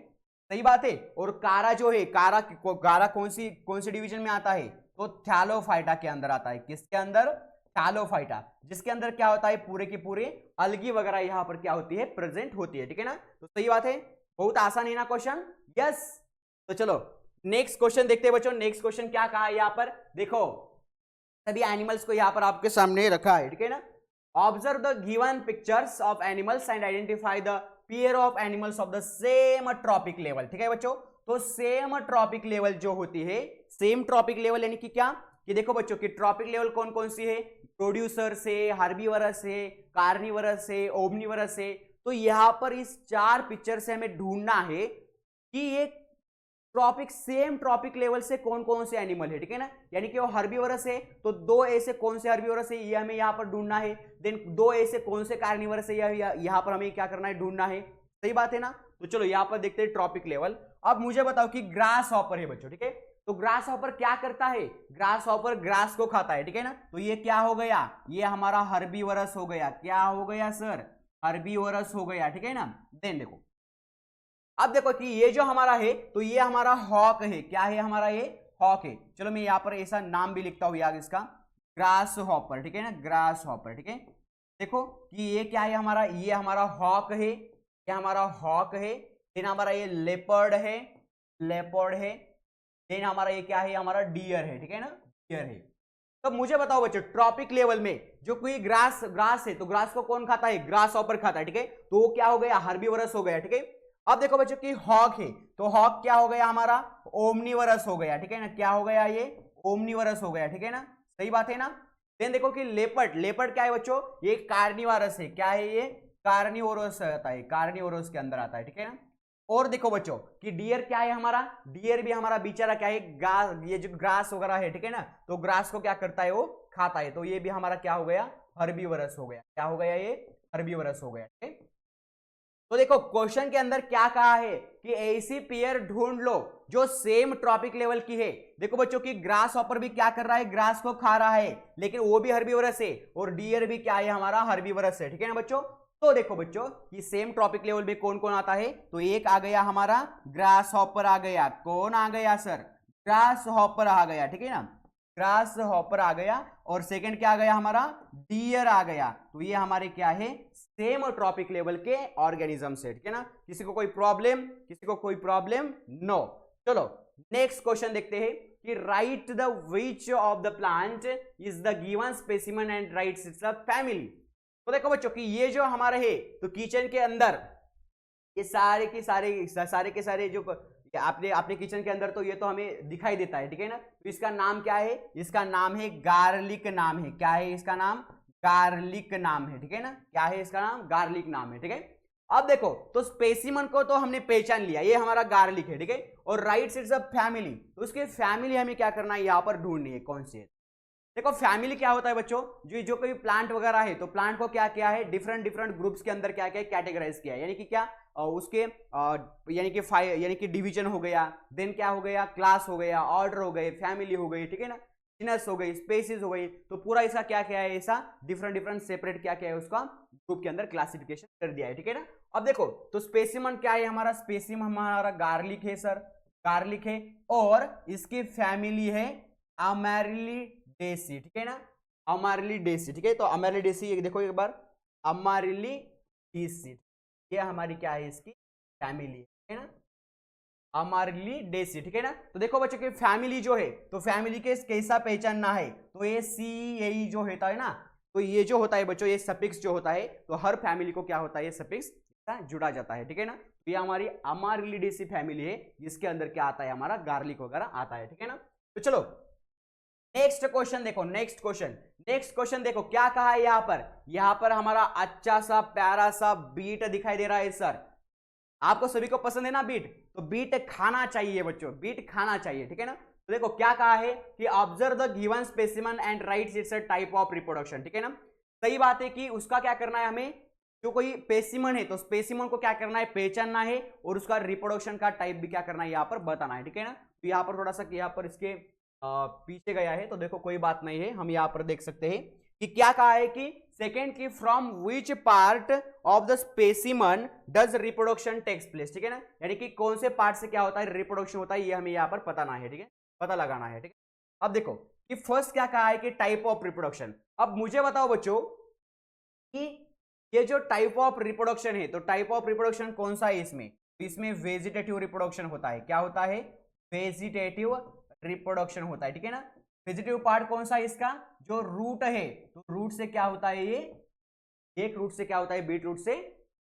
सही बात है। और कारा जो है, कारा कौन सी डिवीजन में आता है, तो थैलोफाइटा के अंदर आता है। किसके अंदर, थैलोफाइटा, जिसके अंदर क्या होता है, पूरे के पूरे अलगी वगैरह यहां पर क्या होती है, प्रेजेंट होती है, ठीक है ना। तो सही बात है, बहुत आसान है ना क्वेश्चन, यस। तो चलो नेक्स्ट क्वेश्चन देखते हैं बच्चों। नेक्स्ट क्वेश्चन क्या कहा है यहां पर, देखो सभी एनिमल्स को यहां पर आपके सामने रखा है, ठीक है ना। Observe the given pictures of animals and identify the pair of animals of the same trophic level, ठीक है बच्चों। तो सेम ट्रॉपिक लेवल जो होती है, सेम ट्रॉपिक लेवल यानी कि क्या, कि देखो बच्चों कि ट्रॉपिक लेवल कौन कौन सी है, प्रोड्यूसर से, हार्बीवरस से, कार्निवरस से, ओमनीवरस से। तो यहां पर इस चार पिक्चर से हमें ढूंढना है कि ये सेम ट्रॉपिक लेवल से कौन कौन से एनिमल है, ठीक है ना। यानी कि वो हर्बीवरस है तो दो ऐसे कौन से हर्बीवरस है, ये हमें यहाँ पर ढूंढना है। देन दो ऐसे कौन से कार्निवरस है, यहाँ पर हमें क्या करना है, ढूंढना है, सही बात है ना। तो चलो यहाँ पर देखते हैं ट्रॉपिक लेवल। अब मुझे बताओ कि ग्रास हॉपर है बच्चों, ठीक है। तो ग्रास हॉपर क्या करता है, ग्रास हॉपर ग्रास को खाता है, ठीक है ना। तो ये क्या हो गया, ये हमारा हर्बीवरस हो गया। क्या हो गया सर, हर्बीवरस हो गया, ठीक है ना। देन देखो, अब देखो कि ये जो हमारा है तो ये हमारा हॉक है। क्या है हमारा, ये हॉक है। चलो मैं यहाँ पर ऐसा नाम भी लिखता हूं यार इसका, ग्रास हॉपर, ठीक है ना, ग्रास हॉपर, ठीक है। देखो कि ये क्या है हमारा, ये हमारा हॉक है, ये हमारा हॉक है। देन हमारा ये लेपर्ड है, लेपर्ड है। देन हमारा ये क्या है, हमारा डियर है, ठीक है ना, डियर है। तो मुझे बताओ बच्चों ट्रॉपिक लेवल में जो कोई ग्रास है तो ग्रास को कौन खाता है, ग्रास हॉपर खाता है, ठीक है। तो वो क्या हो गया, हर्बीवरस हो गया, ठीक है। अब देखो बच्चों कि हॉक है तो हॉक क्या हो गया हमारा, ओमनीवरस हो गया, ठीक है ना। क्या हो गया, ये ओमनीवरस हो गया, ठीक है ना, सही बात है ना। देन देखो कि लेपर्ड क्या है बच्चों, ये कार्निवरस है। क्या है, ये कार्निवोरस आता है, कार्निवोरस के अंदर आता है, ठीक है ना। और देखो बच्चों कि डियर क्या है हमारा, डियर भी हमारा बेचारा क्या है, ये जो ग्रास वगैरह है, ठीक है ना। तो ग्रास को क्या करता है, वो खाता है। तो ये भी हमारा क्या हो गया, हर्बीवरस हो गया। क्या हो गया, ये हर्बीवरस हो गया, ठीक है। तो देखो क्वेश्चन के अंदर क्या कहा है कि ऐसी पेयर ढूंढ लो जो सेम ट्रॉपिक लेवल की है। देखो बच्चों कि ग्रास हॉपर भी क्या कर रहा है, ग्रास को खा रहा है, लेकिन वो भी हर्बीवरस है। और डियर भी क्या है, हमारा हर्बीवरस है, ठीक है ना बच्चों। तो देखो बच्चों कि सेम ट्रॉपिक लेवल में कौन कौन आता है, तो एक आ गया हमारा ग्रास हॉपर आ गया। कौन आ गया सर, ग्रास हॉपर आ गया, ठीक है ना, ग्रास हॉपर आ गया। और सेकंड क्या आ गया हमारा, डियर आ गया। तो ये हमारे क्या है, सेम ट्रॉपिक लेवल के ऑर्गेनिज्म है, ठीक है ना। किसी को कोई प्रॉब्लम, किसी को कोई प्रॉब्लम, नो। चलो नेक्स्ट क्वेश्चन देखते हैं कि write the which of the plant is the given specimen and rights it's a family. तो देखो बच्चों कि ये जो हमारा है तो किचन के अंदर ये सारे के सारे जो अपने किचन के अंदर तो ये तो हमें दिखाई देता है, ठीक है ना। तो इसका नाम क्या है, इसका नाम है गार्लिक नाम है। क्या है इसका नाम, गार्लिक नाम है, ठीक है ना। क्या है इसका नाम, गार्लिक नाम है, ठीक है। अब देखो, तो स्पेसिमन को तो हमने पहचान लिया, ये हमारा गार्लिक है, ठीक है। और राइट साइड ऑफ फैमिली, तो उसके फैमिली हमें क्या करना है, यहां पर ढूंढनी है कौन सी है। देखो फैमिली क्या होता है बच्चों, जो कोई प्लांट वगैरह है, तो प्लांट को क्या किया है, डिफरेंट डिफरेंट ग्रुप्स के अंदर क्या क्या कैटेगराइज किया है, यानी कि क्या उसके यानी कि डिवीजन हो गया, देन क्या हो गया, क्लास हो गया, ऑर्डर हो गए, फैमिली हो गई, ठीक है ना, जीनस हो गई, स्पेसीज हो गई। तो पूरा ऐसा क्या क्या है, ऐसा डिफरेंट डिफरेंट सेपरेट क्या क्या है, उसका ग्रुप के अंदर क्लासिफिकेशन कर दिया है, ठीक है ना। अब देखो, तो स्पेसिमन क्या है हमारा, स्पेसिमन हमारा गार्लिक है सर, गार्लिक है, और इसकी फैमिली है अमेरिलिडेसी, ठीक है ना, अमेरिलिडेसी, ठीक है। तो अमेरिलिडेसी, ये देखो एक बार, अमेरिलिडेसी, ये हमारी क्या है, इसकी फैमिली है ना, अमेरिलिडेसी, ठीक है ना। तो देखो बच्चों की फैमिली जो है, तो फैमिली के कैसा पहचानना है, तो ये सी ए जो होता है ना, तो ये जो होता है बच्चों, ये सफिक्स जो होता है, तो हर फैमिली को क्या होता है, ये सफिक्स जुड़ा जाता है, ठीक है ना। तो ये हमारी अमेरिलिडेसी फैमिली है, जिसके अंदर क्या आता है, हमारा गार्लिक वगैरह आता है, ठीक है ना। तो चलो नेक्स्ट क्वेश्चन देखो, नेक्स्ट क्वेश्चन देखो क्या कहा है यहां पर हमारा अच्छा सा प्यारा सा बीट दिखाई दे रहा है सर। आपको सभी को पसंद है ना बीट, तो बीट खाना चाहिए बच्चों, बीट खाना चाहिए, ठीक है ना। तो देखो क्या कहा है कि observe the given specimen and right it's a type of reproduction, ठीक है ना। सही बात है कि उसका क्या करना है, हमें जो कोई स्पेसिमन है, तो स्पेसिमन को क्या करना है, पहचानना है, और उसका रिप्रोडक्शन का टाइप भी क्या करना है, यहाँ पर बताना है, ठीक है ना। तो यहाँ पर थोड़ा सा यहाँ पर इसके पीछे गया है, तो देखो कोई बात नहीं है, हम यहाँ पर देख सकते हैं कि क्या कहा है कि सेकेंड की from which part of the specimen does reproduction takes place, ठीक है ना, यानी कि कौन से पार्ट से क्या होता है, रिप्रोडक्शन होता है, ये हमें यहाँ पर बताना है, ठीक है, पता लगाना है, ठीक है। अब देखो कि फर्स्ट क्या कहा है कि टाइप ऑफ रिप्रोडक्शन। अब मुझे बताओ बच्चों कि ये जो टाइप ऑफ रिप्रोडक्शन है, तो टाइप ऑफ रिप्रोडक्शन कौन सा है इसमें वेजिटेटिव रिप्रोडक्शन होता है, क्या होता है, वेजिटेटिव रिप्रोडक्शन होता है, ठीक है ना। वेजिटेटिव पार्ट कौन सा है इसका, जो रूट है, तो रूट से क्या होता है, ये एक रूट से क्या होता है, बीट रूट से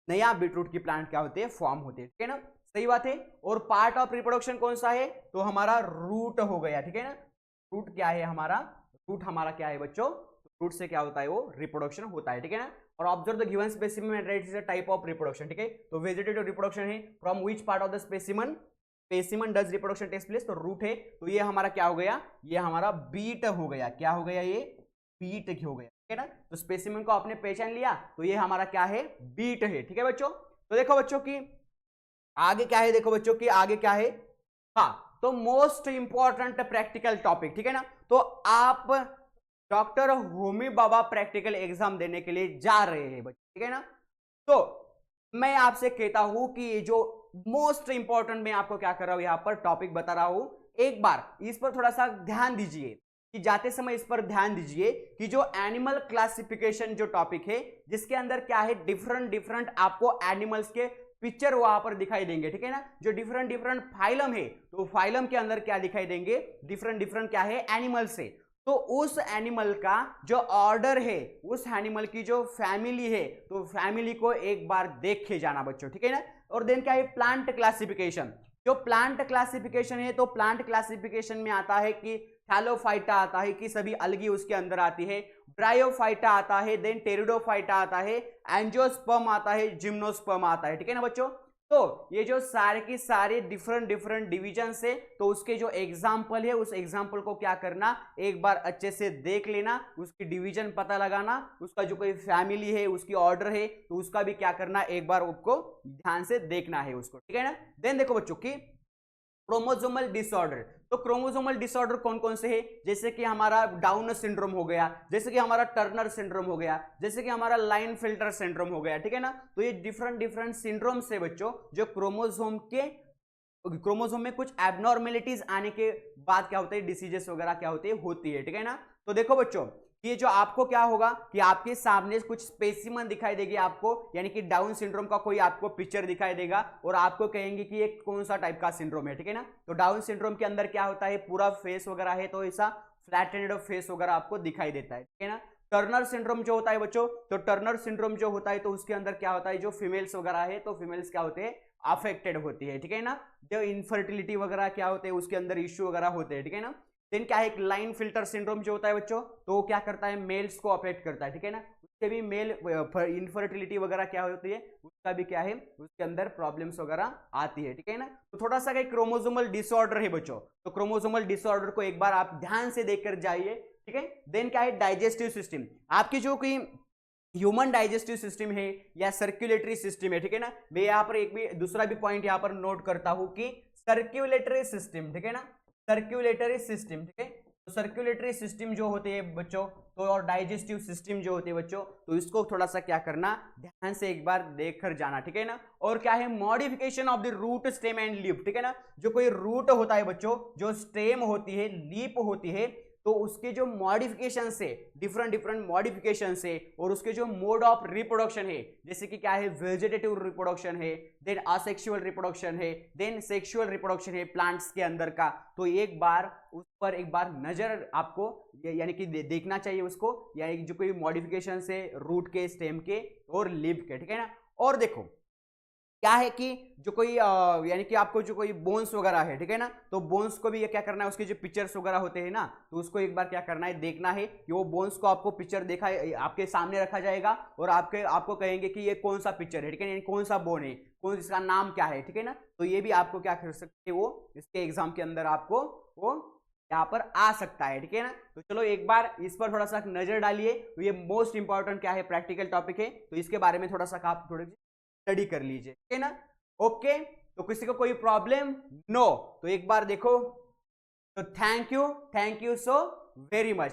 नया बीट रूट की प्लांट क्या होती है, फॉर्म होती है, ठीक है ना, सही बात है। और पार्ट ऑफ रिप्रोडक्शन कौन सा है, तो हमारा रूट हो गया, ठीक है ना। रूट क्या है हमारा, रूट हमारा क्या है बच्चों, रूट से क्या होता है, वो रिप्रोडक्शन होता है, ठीक है ना। और observe the given specimen and write is a type of reproduction, ठीक है। तो वेजिटेटिव रिप्रोडक्शन है, from which part of the specimen does reproduction takes place, तो रूट है, तो ये हमारा क्या हो गया, ये हमारा बीट हो गया, क्या हो गया, ये बीट हो गया, ठीक है ना। तो स्पेसिमन को आपने पहचान लिया, तो ये हमारा क्या है, बीट है, ठीक है बच्चों। तो देखो बच्चों की आगे क्या है, देखो बच्चों की आगे क्या है, हाँ, तो मोस्ट इंपॉर्टेंट प्रैक्टिकल टॉपिक, ठीक है ना। तो आप डॉक्टर होमी बाबा प्रैक्टिकल एग्जाम देने के लिए जा रहे हैं बच्चे, ठीक है ना। तो मैं आपसे कहता हूं कि ये जो मोस्ट इंपॉर्टेंट मैं आपको क्या कर रहा हूं, यहां पर टॉपिक बता रहा हूं, एक बार इस पर थोड़ा सा ध्यान दीजिए, कि जाते समय इस पर ध्यान दीजिए कि जो एनिमल क्लासिफिकेशन जो टॉपिक है, जिसके अंदर क्या है, डिफरेंट डिफरेंट आपको एनिमल्स के पिक्चर वहां पर दिखाई देंगे, ठीक है ना। जो डिफरेंट डिफरेंट फाइलम है, तो फाइलम के अंदर क्या दिखाई देंगे, डिफरेंट डिफरेंट क्या है, एनिमल्स है। तो उस एनिमल का जो ऑर्डर है, उस एनिमल की जो फैमिली है, तो फैमिली को एक बार देख के जाना बच्चों, ठीक है ना। और देन क्या है, प्लांट क्लासिफिकेशन। जो प्लांट क्लासिफिकेशन है, तो प्लांट क्लासिफिकेशन में आता है कि थैलोफाइटा आता है, कि सभी अलगी उसके अंदर आती है, ब्रायोफाइटा आता है, देन टेरिडोफाइटा आता है, एंजियोस्पर्म आता है, जिम्नोस्पर्म आता है, ठीक है ना बच्चों। तो ये जो सारे की सारे डिफरेंट डिफरेंट डिवीजन है, तो उसके जो एग्जाम्पल है, उस एग्जाम्पल को क्या करना, एक बार अच्छे से देख लेना, उसकी डिवीजन पता लगाना, उसका जो कोई फैमिली है, उसकी ऑर्डर है, तो उसका भी क्या करना, एक बार आपको ध्यान से देखना है उसको, ठीक है ना। देन देखो बच्चों की क्रोमोसोमल डिसऑर्डर। तो क्रोमोसोमल डिसऑर्डर कौन कौन से हैं, जैसे कि हमारा डाउन सिंड्रोम हो गया, जैसे कि हमारा टर्नर सिंड्रोम हो गया, जैसे कि हमारा लाइन फिल्टर सिंड्रोम हो गया, ठीक है ना। तो ये डिफरेंट डिफरेंट सिंड्रोम से बच्चों, जो क्रोमोसोम में कुछ एबनॉर्मेलिटीज आने के बाद क्या होते हैं, डिसीजेस वगैरह क्या होती है, ठीक है ना। तो देखो बच्चों, ये जो आपको क्या होगा कि आपके सामने कुछ स्पेसिमन दिखाई देगी आपको, यानी कि डाउन सिंड्रोम का कोई आपको पिक्चर दिखाई देगा, और आपको कहेंगे कि ये कौन सा टाइप का सिंड्रोम है, ठीक है ना। तो डाउन सिंड्रोम के अंदर क्या होता है, पूरा फेस वगैरह है, तो ऐसा फ्लैटेंड फेस वगैरह आपको दिखाई देता है, ठीक है ना। टर्नर सिंड्रोम जो होता है बच्चों, तो टर्नर सिंड्रोम जो होता है, तो उसके अंदर क्या होता है, जो फीमेल्स वगैरह है, तो फीमेल्स क्या होते हैं, अफेक्टेड होती है, ठीक है ना। जो इनफर्टिलिटी वगैरह क्या होते हैं, उसके अंदर इश्यू वगैरह होते हैं, ठीक है ना। देन क्या है, एक लाइन फिल्टर सिंड्रोम जो होता है बच्चों, तो वो क्या करता है, मेल्स को अफेक्ट करता है, ठीक है ना। उसके भी मेल इनफर्टिलिटी वगैरह क्या होती है, उसका भी क्या है, उसके अंदर प्रॉब्लम्स वगैरह आती है, ठीक है ना। तो थोड़ा सा क्रोमोसोमल डिसऑर्डर है बच्चों, तो क्रोमोसोमल डिसऑर्डर को एक बार आप ध्यान से देखकर जाइए, ठीक है। देन क्या है, डाइजेस्टिव सिस्टम, आपकी जो कोई ह्यूमन डाइजेस्टिव सिस्टम है या सर्कुलेटरी सिस्टम है, ठीक है ना। मैं यहाँ पर एक भी दूसरा भी पॉइंट यहाँ पर नोट करता हूं कि सर्कुलेटरी सिस्टम, ठीक है ना, सर्कुलेटरी सिस्टम, ठीक है। तो सर्कुलेटरी सिस्टम जो होते हैं बच्चों, तो और डाइजेस्टिव सिस्टम जो होते हैं बच्चों, तो इसको थोड़ा सा क्या करना, ध्यान से एक बार देख कर जाना, ठीक है ना। और क्या है, modification of the root, stem and leaf, ठीक है ना। जो कोई रूट होता है बच्चों, जो स्टेम होती है, लीफ होती है, तो उसके जो मॉडिफिकेशन से, डिफरेंट मॉडिफिकेशन से, और उसके जो मोड ऑफ रिप्रोडक्शन है, जैसे कि क्या है, वेजिटेटिव रिप्रोडक्शन है, देन असेक्सुअल रिप्रोडक्शन है, देन सेक्सुअल रिप्रोडक्शन है प्लांट्स के अंदर का, तो एक बार उस पर एक बार नजर आपको यानी कि देखना चाहिए उसको, यानी जो कोई मॉडिफिकेशन से रूट के, स्टेम के और लीफ के, ठीक है ना। और देखो क्या है कि जो कोई यानी कि आपको जो कोई बोन्स वगैरह है, ठीक है ना, तो बोन्स को भी क्या करना है, उसके जो पिक्चर्स वगैरह होते हैं ना, तो उसको एक बार क्या करना है, देखना है कि वो बोन्स को आपको पिक्चर देखा है, आपके सामने रखा जाएगा और आपको कहेंगे कि ये कौन सा पिक्चर है, ठीक है, कौन सा बोन है, कौन इसका नाम क्या है, ठीक है ना। तो ये भी आपको क्या कर सकते हैं, वो इसके एग्जाम के अंदर आपको वो यहाँ पर आ सकता है, ठीक है ना। तो चलो एक बार इस पर थोड़ा सा नजर डालिए, तो ये मोस्ट इंपॉर्टेंट क्या है, प्रैक्टिकल टॉपिक है, तो इसके बारे में थोड़ा सा आप थोड़ी स्टडी कर लीजिए, ठीक है ना। ओके, तो किसी को कोई प्रॉब्लम, नो, तो एक बार देखो, तो thank you so very much.